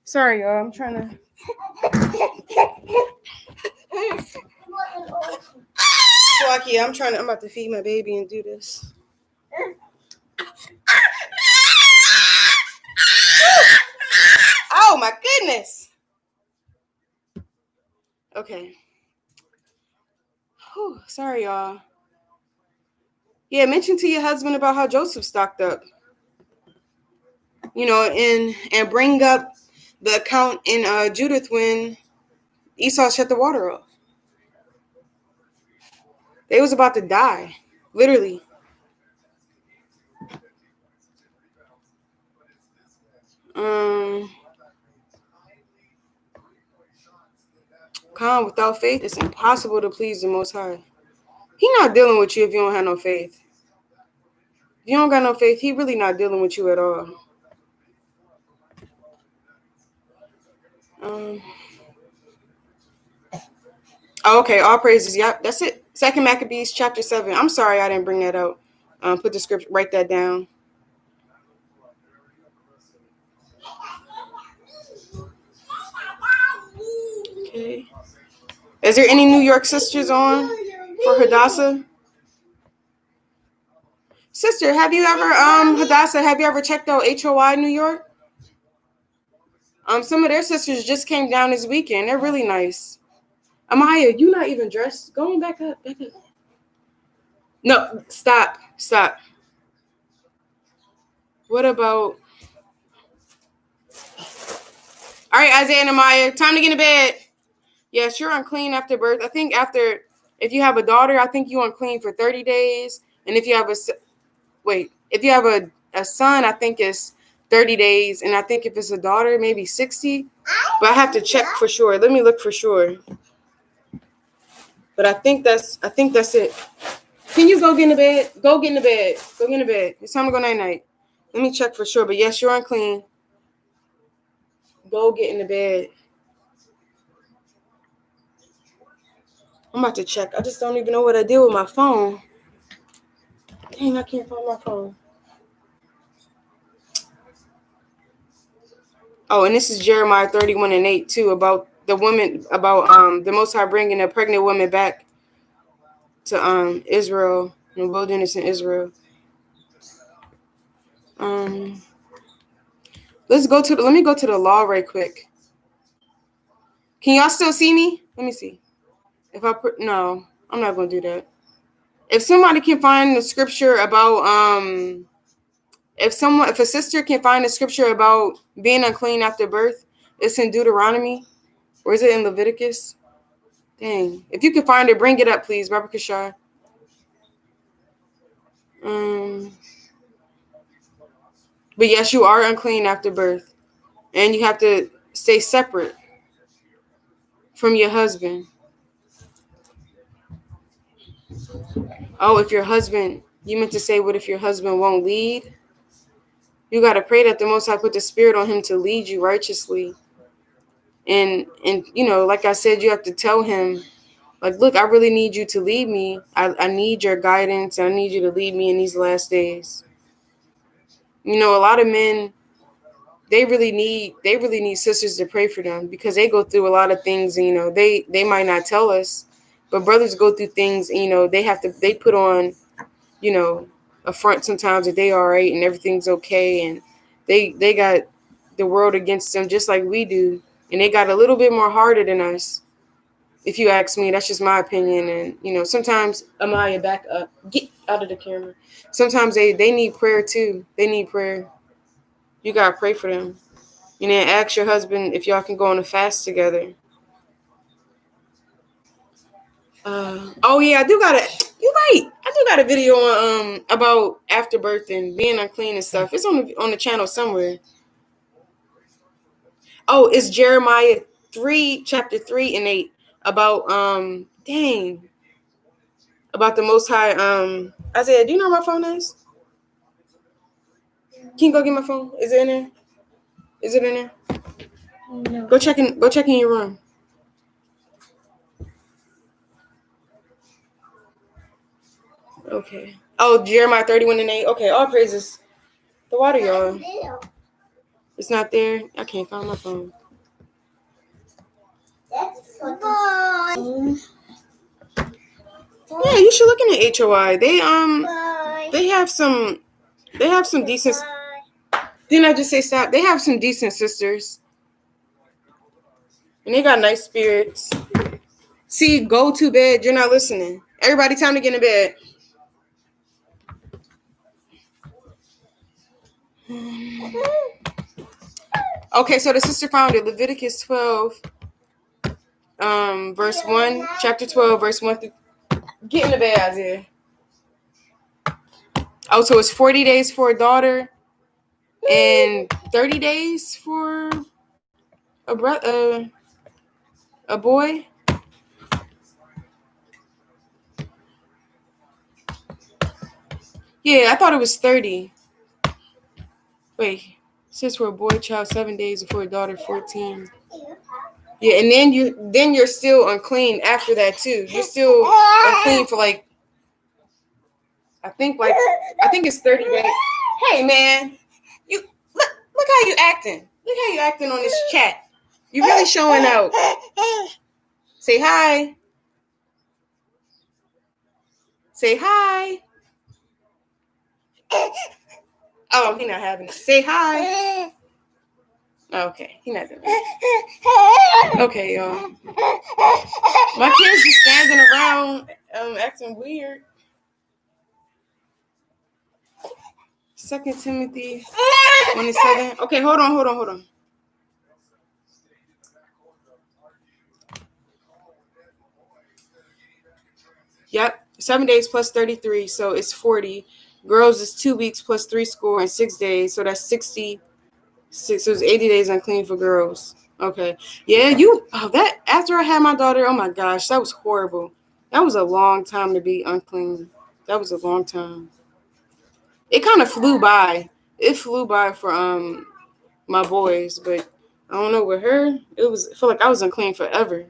Sorry, y'all. I'm trying to. Lucky, I'm about to feed my baby and do this. Oh my goodness. Okay. Whew, sorry, y'all. Yeah, mention to your husband about how Joseph stocked up. You know, and bring up the account in Judith when Esau shut the water off. They was about to die, literally. Without faith, it's impossible to please the Most High. He not dealing with you if you don't have no faith. If you don't got no faith, he really not dealing with you at all. Okay, all praises. Yep, that's it. 2 Maccabees chapter 7. I'm sorry I didn't bring that out. Put the script, write that down. Okay. Is there any New York sisters on for Hadassah? Sister, have you ever Hadassah, have you ever checked out HOI New York? Some of their sisters just came down this weekend. They're really nice. Amaya, you not even dressed. Going back up. No, stop. What about? All right, Isaiah and Amaya, time to get in bed. Yes, you're unclean after birth. I think if you have a daughter, I think you're unclean for 30 days. And if you have a son, I think it's 30 days. And I think if it's a daughter, maybe 60. But I have to check for sure. Let me look for sure. But I think that's it. Can you go get in the bed? Go get in the bed. It's time to go night-night. Let me check for sure. But yes, you're unclean. Go get in the bed. I'm about to check. I just don't even know what I did with my phone. Dang, I can't find my phone. Oh, and this is Jeremiah 31:8 too, about the woman, about the Most High bringing a pregnant woman back to Israel, in the wilderness in Israel. Let me go to the law right quick. Can y'all still see me? Let me see. No, I'm not gonna do that. If somebody can find the scripture about if a sister can find a scripture about being unclean after birth, it's in Deuteronomy, or is it in Leviticus? Dang. If you can find it, bring it up, please, Barbara Kashar. But yes, you are unclean after birth, and you have to stay separate from your husband. Oh, if your husband, you meant to say, what if your husband won't lead? You got to pray that the Most High put the spirit on him to lead you righteously. And like I said, you have to tell him, like, look, I really need you to lead me. I need your guidance. I need you to lead me in these last days. A lot of men, they really need sisters to pray for them, because they go through a lot of things, and they might not tell us, but brothers go through things, and they put on a front sometimes that they all right and everything's okay, and they got the world against them just like we do, and they got a little bit more harder than us, if you ask me. That's just my opinion. And sometimes, Amaya, back up, get out of the camera. Sometimes they need prayer too. They need prayer. You gotta pray for them. Ask your husband if y'all can go on a fast together. Oh yeah, you're right. I do got a video on about afterbirth and being unclean and stuff. It's on the channel somewhere. Oh, it's Jeremiah 3, chapter 3 and 8, about about the Most High. Isaiah, do you know where my phone is? Can you go get my phone? Is it in there? Is it in there? No. Go check in your room. Okay. Oh, Jeremiah 31:8. Okay, all praises. The water, y'all. It's not there. I can't find my phone. Yeah, you should look in the HOI. They have some decent. Didn't I just say stop? They have some decent sisters, and they got nice spirits. See, go to bed. You're not listening. Everybody, time to get in bed. Okay, so the sister found it. Leviticus 12, verse 1, chapter 12, verse 1 through. Get in the bed, Isaiah. Oh, so it's 40 days for a daughter and 30 days for a boy. Yeah, I thought it was 30. Wait, it says for a boy child 7 days and for a daughter 14. Yeah, and then you're still unclean after that too. You're still unclean for I think it's 30 days. Hey man, you look how you acting. Look how you acting on this chat. You really showing out. Say hi. Say hi. Oh, he not having it. Say hi. Okay, he not doing it. Okay, y'all. My kids just standing around, acting weird. 2 Timothy 1:7. Okay, hold on. Yep, 7 days plus 33, so it's 40. Girls is 2 weeks plus 3 score and 6 days, so that's 60. So it's 80 days unclean for girls. Okay. Yeah, that after I had my daughter, oh my gosh, that was horrible. That was a long time to be unclean. That was a long time. It kind of flew by. It flew by for my boys, but I don't know, with her, I feel like I was unclean forever.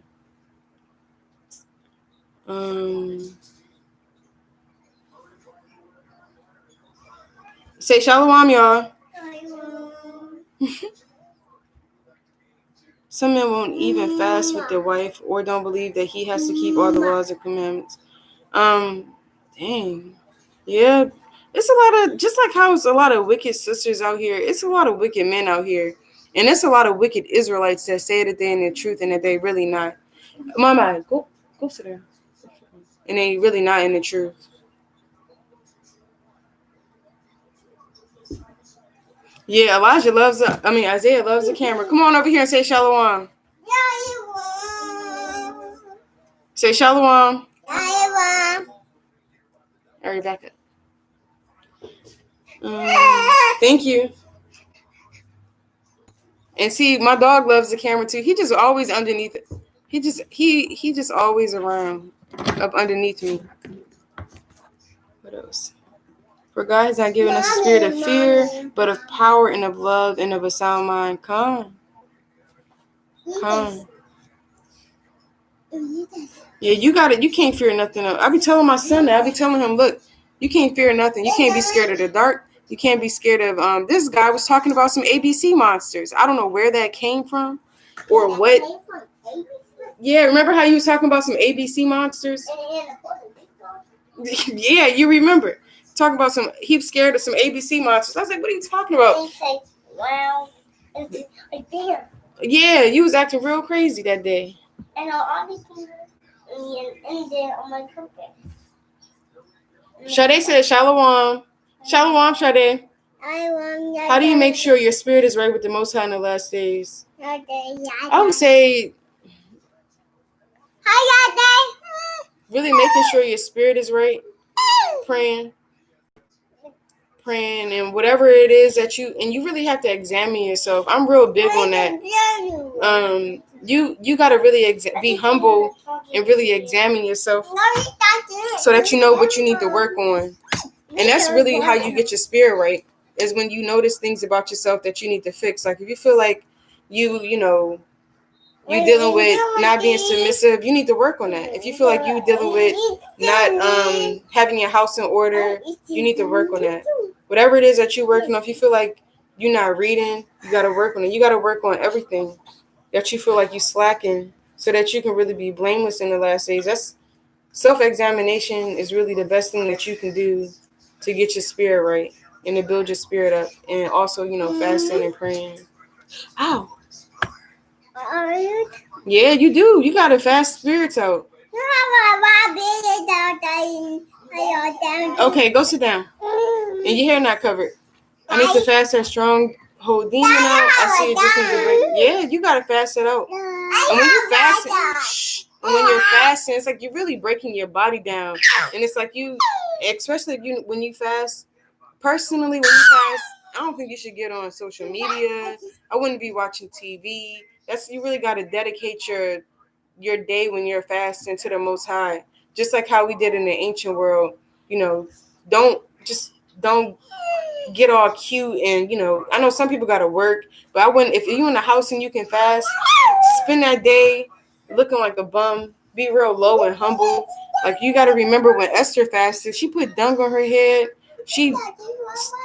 Say shalom, y'all. Some men won't even fast with their wife or don't believe that he has to keep all the laws and commandments. Dang. Yeah. It's a lot of, just like how it's a lot of wicked sisters out here, it's a lot of wicked men out here. And it's a lot of wicked Israelites that say that they're in the truth and that they really not. Mama, go sit there. And they really not in the truth. Yeah, Isaiah loves the camera. Come on over here and say shalom. Say shalom. Shalom. All right, back up. Thank you. And see, my dog loves the camera too. He just always underneath it. He just always around, up underneath me. What else? For God has not given us a spirit of fear, but of power and of love and of a sound mind. Come. Yeah, you got it. You can't fear nothing. I be telling my son that. I be telling him, look, you can't fear nothing. You can't be scared of the dark. You can't be scared of this guy was talking about some ABC monsters. I don't know where that came from or what. Yeah, remember how you was talking about some ABC monsters? Yeah, you remember. Talking about he was scared of some ABC monsters. I was like, what are you talking about? Wow, it's right there. Yeah, you was acting real crazy that day. And all these things in there on my carpet. Sade said shalom. Shalom, Sade. How do you make sure your spirit is right with the Most High in the last days? I would say really making sure your spirit is right. Praying and whatever it is that you really have to examine yourself. I'm real big on that. You got to really be humble and really examine yourself so that you know what you need to work on. And that's really how you get your spirit right, is when you notice things about yourself that you need to fix. Like if you feel like you're dealing with not being submissive, you need to work on that. If you feel like you're dealing with not having your house in order, you need to work on that. Whatever it is that you're working on, if you feel like you're not reading, you got to work on it. You got to work on everything that you feel like you're slacking so that you can really be blameless in the last days. That's self-examination is really the best thing that you can do to get your spirit right and to build your spirit up. And also, fasting and praying. Ow. Yeah, you do. You got to fast spirits out. Okay, go sit down. And your hair not covered. I need to fast that strong whole demon out. I see it just needs to break. Yeah, you got to fast it out. And when you're fasting, it's like you're really breaking your body down. And it's like especially when you fast, personally, when you fast, I don't think you should get on social media. I wouldn't be watching TV. You really got to dedicate your day when you're fasting to the Most High. Just like how we did in the ancient world. Don't get all cute and, I know some people got to work, but I wouldn't, if you're in the house and you can fast, spend that day looking like a bum, be real low and humble. Like you got to remember when Esther fasted, she put dung on her head. She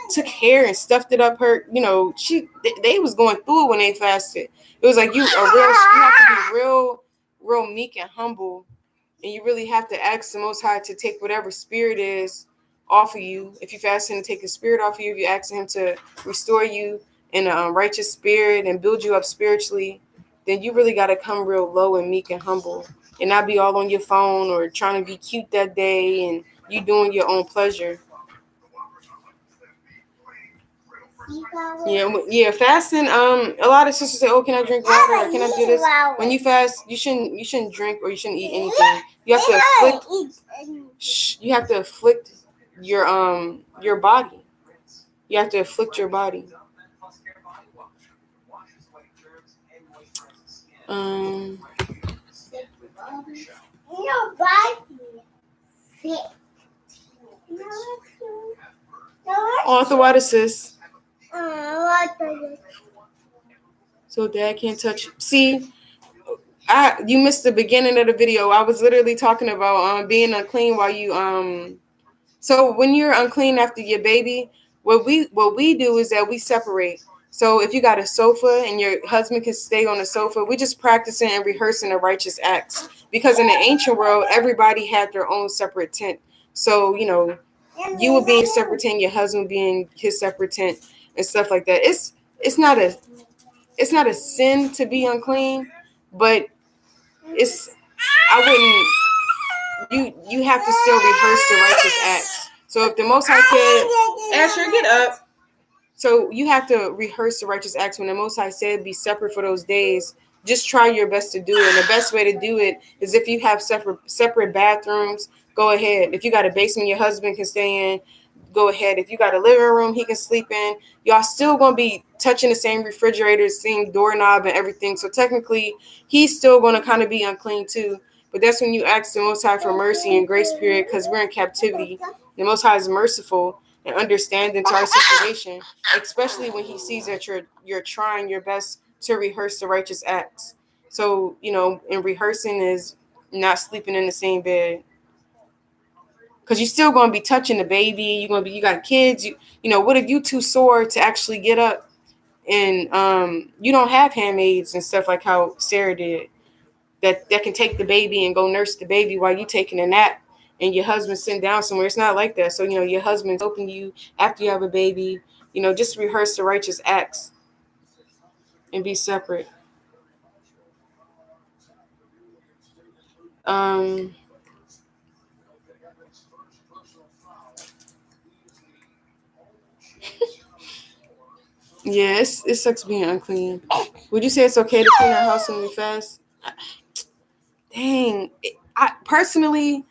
took hair and stuffed it up her, they was going through it when they fasted. It was like you have to be real meek and humble. And you really have to ask the Most High to take whatever spirit is off of you. If you fast him to take the spirit off of you, if you ask him to restore you in a righteous spirit and build you up spiritually, then you really got to come real low and meek and humble and not be all on your phone or trying to be cute that day and you doing your own pleasure. Yeah, fasting. A lot of sisters say, "Oh, can I drink water? Or can I do this?" When you fast, you shouldn't drink or you shouldn't eat anything. You have to afflict your body. You have to afflict your body. Arthur, what is this? So Dad can't touch it. See, you missed the beginning of the video. I was literally talking about being unclean while you So when you're unclean after your baby, What we do is that we separate. So if you got a sofa and your husband can stay on the sofa, we just practicing and rehearsing the righteous acts. Because in the ancient world, everybody had their own separate tent. So, you would be in a separate tent, your husband being his separate tent, and stuff like that. It's not a it's not a sin to be unclean, but it's I wouldn't you have to still rehearse the righteous acts. So if the Most High said, Asher, get up. So you have to rehearse the righteous acts. When the Most High said be separate for those days, just try your best to do it. And the best way to do it is if you have separate bathrooms, go ahead. If you got a basement your husband can stay in, go ahead. If you got a living room he can sleep in, y'all still gonna be touching the same refrigerator, same doorknob and everything. So technically he's still gonna kind of be unclean too. But that's when you ask the Most High for mercy and grace period, because we're in captivity. The Most High is merciful and understanding to our situation, especially when he sees that you're trying your best to rehearse the righteous acts. So, and rehearsing is not sleeping in the same bed. Because you're still going to be touching the baby. You got kids. What if you too sore to actually get up, and you don't have handmaids and stuff like how Sarah did, that can take the baby and go nurse the baby while you taking a nap and your husband sitting down somewhere. It's not like that. So, your husband's helping you after you have a baby. Just rehearse the righteous acts and be separate. Yeah, it sucks being unclean. Would you say it's okay to clean our house when we fast? Dang, I personally,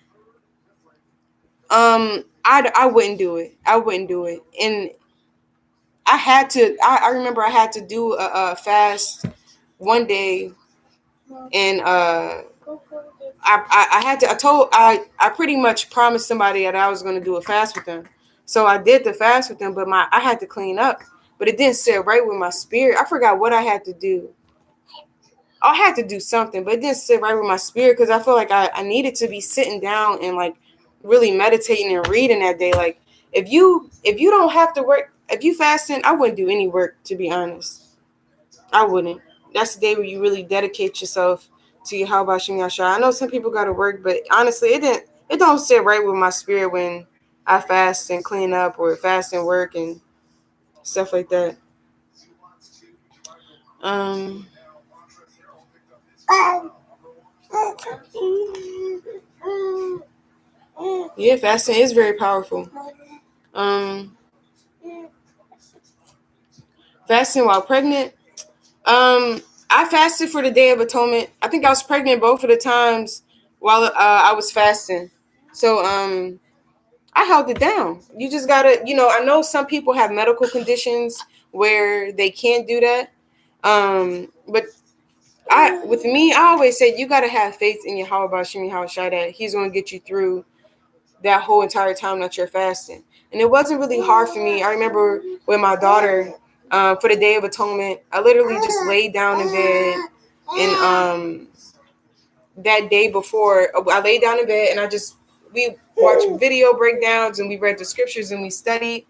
I wouldn't do it. I wouldn't do it, and I had to. I remember I had to do a fast one day, and I had to. I pretty much promised somebody that I was going to do a fast with them, so I did the fast with them. But I had to clean up, but it didn't sit right with my spirit. I forgot what I had to do. I had to do something, but it didn't sit right with my spirit, because I feel like I needed to be sitting down and like really meditating and reading that day. Like if you don't have to work, if you fasting, I wouldn't do any work, to be honest. I wouldn't. That's the day where you really dedicate yourself to your how about Shemi Ashai. I know some people got to work, but honestly, it don't sit right with my spirit when I fast and clean up, or fast and work and stuff like that. Yeah, fasting is very powerful. Fasting while pregnant. I fasted for the Day of Atonement. I think I was pregnant both of the times while I was fasting. So I held it down. You just gotta, I know some people have medical conditions where they can't do that. But with me, I always say you gotta have faith in your Yahweh Shemi Hawashai that He's gonna get you through that whole entire time that you're fasting. And it wasn't really hard for me. I remember with my daughter, for the Day of Atonement, I literally just laid down in bed, and that day before, I laid down in bed and we watched video breakdowns and we read the scriptures and we studied.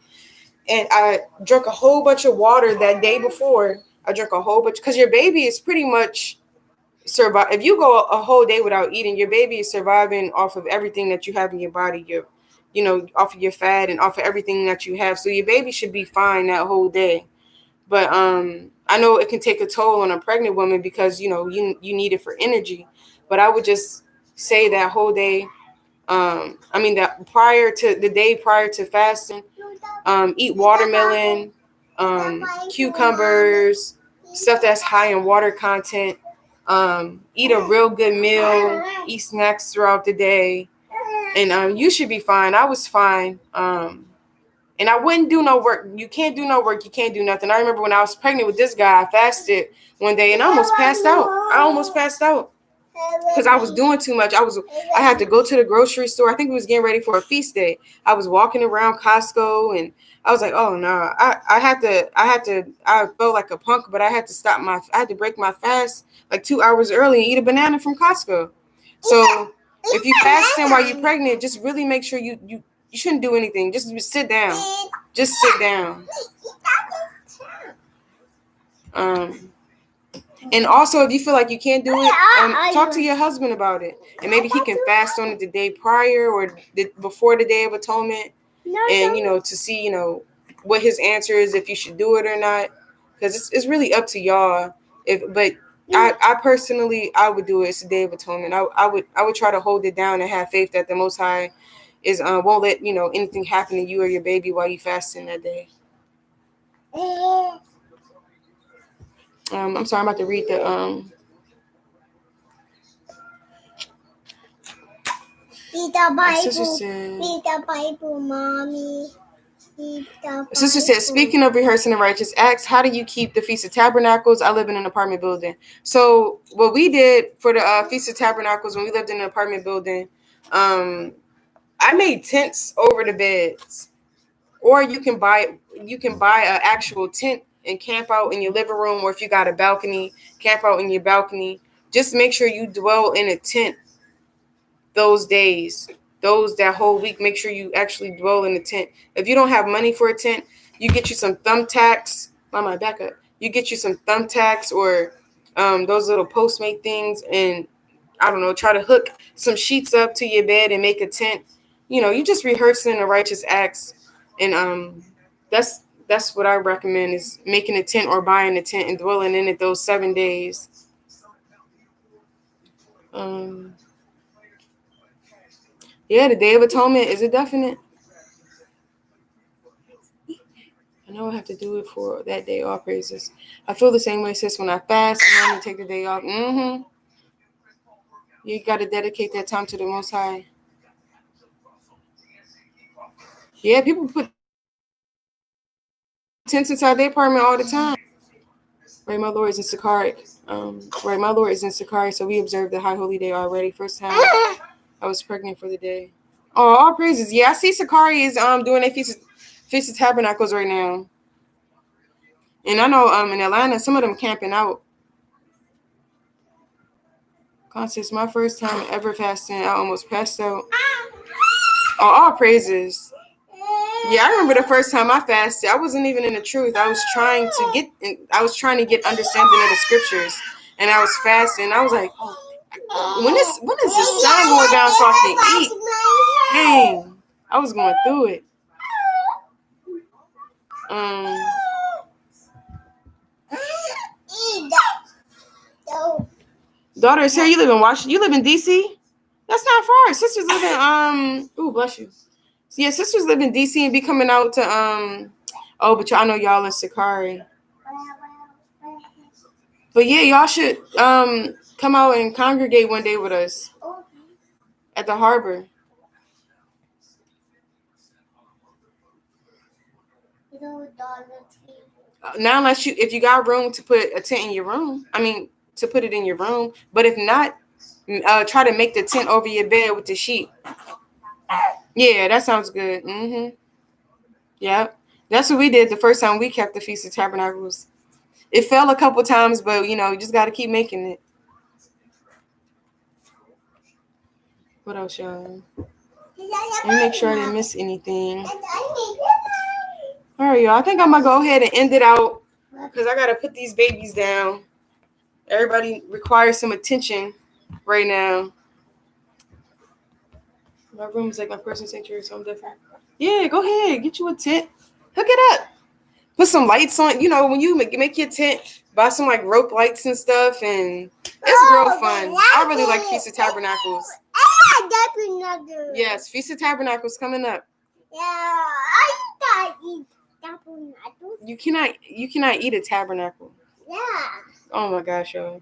And I drank a whole bunch of water that day before. I drank a whole bunch, because your baby is pretty much survive. If you go a whole day without eating, your baby is surviving off of everything that you have in your body, off of your fat and off of everything that you have. So your baby should be fine that whole day. But I know it can take a toll on a pregnant woman, because you need it for energy. But I would just say that whole day, that the day prior to fasting, eat watermelon, cucumbers, stuff that's high in water content. Eat a real good meal, eat snacks throughout the day, and you should be fine. I was fine. And I wouldn't do no work. You can't do no work. You can't do nothing. I remember when I was pregnant with this guy, I fasted one day and I almost passed out because I was doing too much. I had to go to the grocery store. I think we was getting ready for a feast day. I was walking around Costco and I was like, oh no, I felt like a punk, but I had to break my fast like 2 hours early and eat a banana from Costco. So if you fasting while you're pregnant, just really make sure you you shouldn't do anything. Just sit down. Just sit down. And also, if you feel like you can't do it, talk to your husband about it, and maybe he can fast on it the day prior or before the Day of Atonement, and to see what his answer is, if you should do it or not, because it's really up to y'all. But I personally, I would do it. It's the Day of Atonement. I would try to hold it down and have faith that the Most High is won't let anything happen to you or your baby while you fasting that day. I'm sorry, I'm about to read the Read the Bible. Read the Bible, mommy. Sister said, speaking of rehearsing the righteous acts, how do you keep the Feast of Tabernacles? I live in an apartment building. So what we did for the Feast of Tabernacles when we lived in an apartment building, I made tents over the beds, or you can buy an actual tent and camp out in your living room, or if you got a balcony, camp out in your balcony. Just make sure you dwell in a tent those days. That whole week, make sure you actually dwell in the tent. If you don't have money for a tent, you get you some thumbtacks. Mama, back up. You get you some thumbtacks or those little Postmate things, and I don't know, try to hook some sheets up to your bed and make a tent. You just rehearsing the righteous acts, and that's what I recommend, is making a tent or buying a tent and dwelling in it those 7 days. Yeah, the Day of Atonement, is it definite? I know I have to do it for that day. All praises. I feel the same way, sis. When I fast, I want to take the day off. You got to dedicate that time to the Most High. Yeah, people put tents inside their apartment all the time. Right, my Lord is in Sakari. My Lord is in Sakari, so we observed the High Holy Day already. First time I was pregnant for the day. Oh, all praises. Yeah, I see Sakari is doing a Feast of Tabernacles right now. And I know in Atlanta, some of them camping out. Constance, my first time ever fasting, I almost passed out. Oh, all praises. Yeah, I remember the first time I fasted. I wasn't even in the truth. I was trying to get understanding of the scriptures, and I was fasting. I was like, when is the sun going down so I can eat? Dang, I was going through it. Daughter is here. You live in Washington. You live in DC? That's not far. Sisters live in ooh, bless you. So yeah, sisters live in DC and be coming out to but y'all know y'all in Sakari. But yeah, y'all should come out and congregate one day with us at the harbor. Now, unless if you got room to put a tent in your room, to put it in your room. But if not, try to make the tent over your bed with the sheet. Yeah, that sounds good. Yeah, that's what we did the first time we kept the Feast of Tabernacles. It fell a couple times, but you just got to keep making it. What else, y'all? Let me make sure I didn't miss anything. All right, y'all. I think I'm gonna go ahead and end it out because I gotta put these babies down. Everybody requires some attention right now. My room is like my personal sanctuary, so I'm different. Yeah, go ahead. Get you a tent. Hook it up. Put some lights on. When you make your tent, buy some like rope lights and stuff, and it's real fun. I really like Feast of Tabernacles. Yes, Feast of Tabernacles coming up. Yeah, I can't eat tabernacles. You cannot eat a tabernacle. Yeah. Oh my gosh, y'all.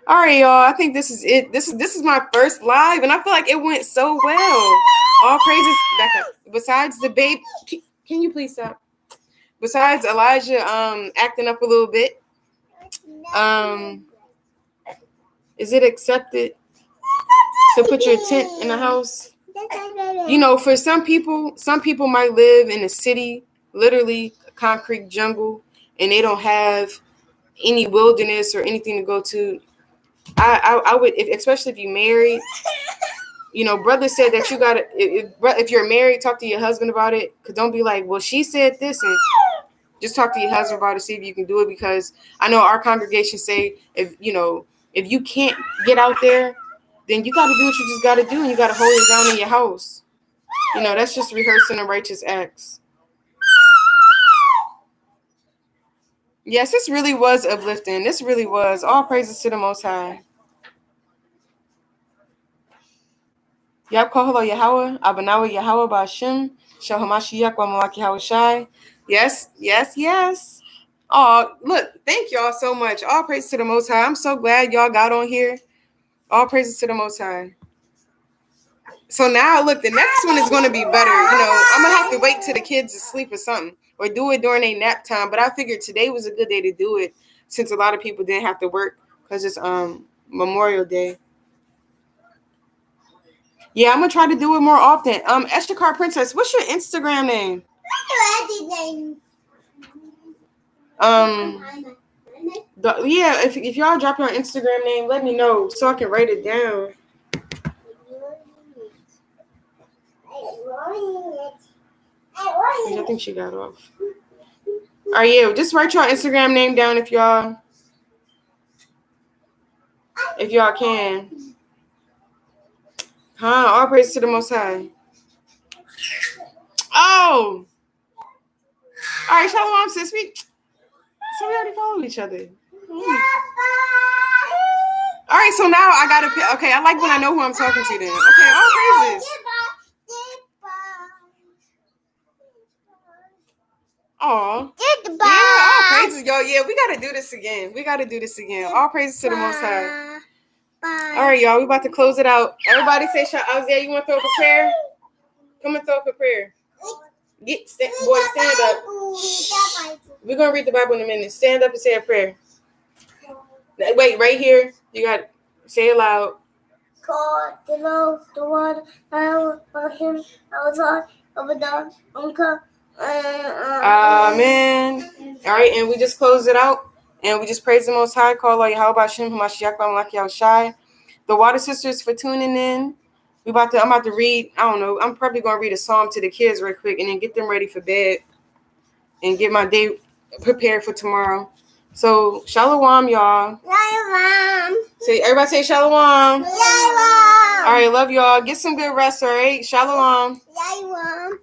All right, y'all. I think this is it. This is my first live, and I feel like it went so well. All praises back up. Besides the babe, can you please stop? Besides Elijah acting up a little bit, is it accepted to put your tent in the house? For some people might live in a city, literally a concrete jungle, and they don't have any wilderness or anything to go to. I would, especially if you married, brother said that you gotta, if you're married, talk to your husband about it. Cause don't be like, well, she said this, and just talk to your husband about it, see if you can do it. Because I know our congregation say if you can't get out there, then you got to do what you just got to do, and you got to hold it down in your house. That's just rehearsing the righteous acts. Yes, this really was uplifting. This really was. All praises to the Most High. Yap kohalo Yahweh, Abanawa Yahweh Bashim, Shahamashiyak wa Malaki Hawashai. Yes, yes, yes. Oh, look, thank y'all so much. All praise to the Most High. I'm so glad y'all got on here. All praises to the Most High. So now, look, the next one is going to be better. I'm going to have to wait till the kids asleep or something, or do it during their nap time. But I figured today was a good day to do it, since a lot of people didn't have to work because it's Memorial Day. Yeah, I'm going to try to do it more often. Eshakar Princess, what's your Instagram name? If y'all drop your Instagram name, let me know so I can write it down. I think she got off. All right, yeah, just write your Instagram name down if y'all can. All praise to the Most High. Oh, all right, Shalom, sis. So we already follow each other. All right, so now I gotta pick. Okay, I like when I know who I'm talking to then. Okay, all praises. Aw. Yeah, all praises, y'all. Yeah, we gotta do this again. All praises to the Most High. All right, y'all, we about to close it out. Everybody say, Isaiah, you want to throw up a prayer? Come and throw up a prayer. Stand up. We're going to read the Bible in a minute. Stand up and say a prayer. Wait, right here. You got to say it loud. God, the Lord, the one, him, outside, over the uncle. Amen. All right, and we just close it out. And we just praise the Most High. Call Allah Yahweh Hashem Hamashiach Malaki Yahushai. The Water Sisters for tuning in. I'm about to read. I don't know. I'm probably gonna read a psalm to the kids real quick, and then get them ready for bed, and get my day prepared for tomorrow. So shalom, y'all. Shalom. Everybody say shalom. Shalom. All right, love y'all. Get some good rest. All right, shalom. Shalom.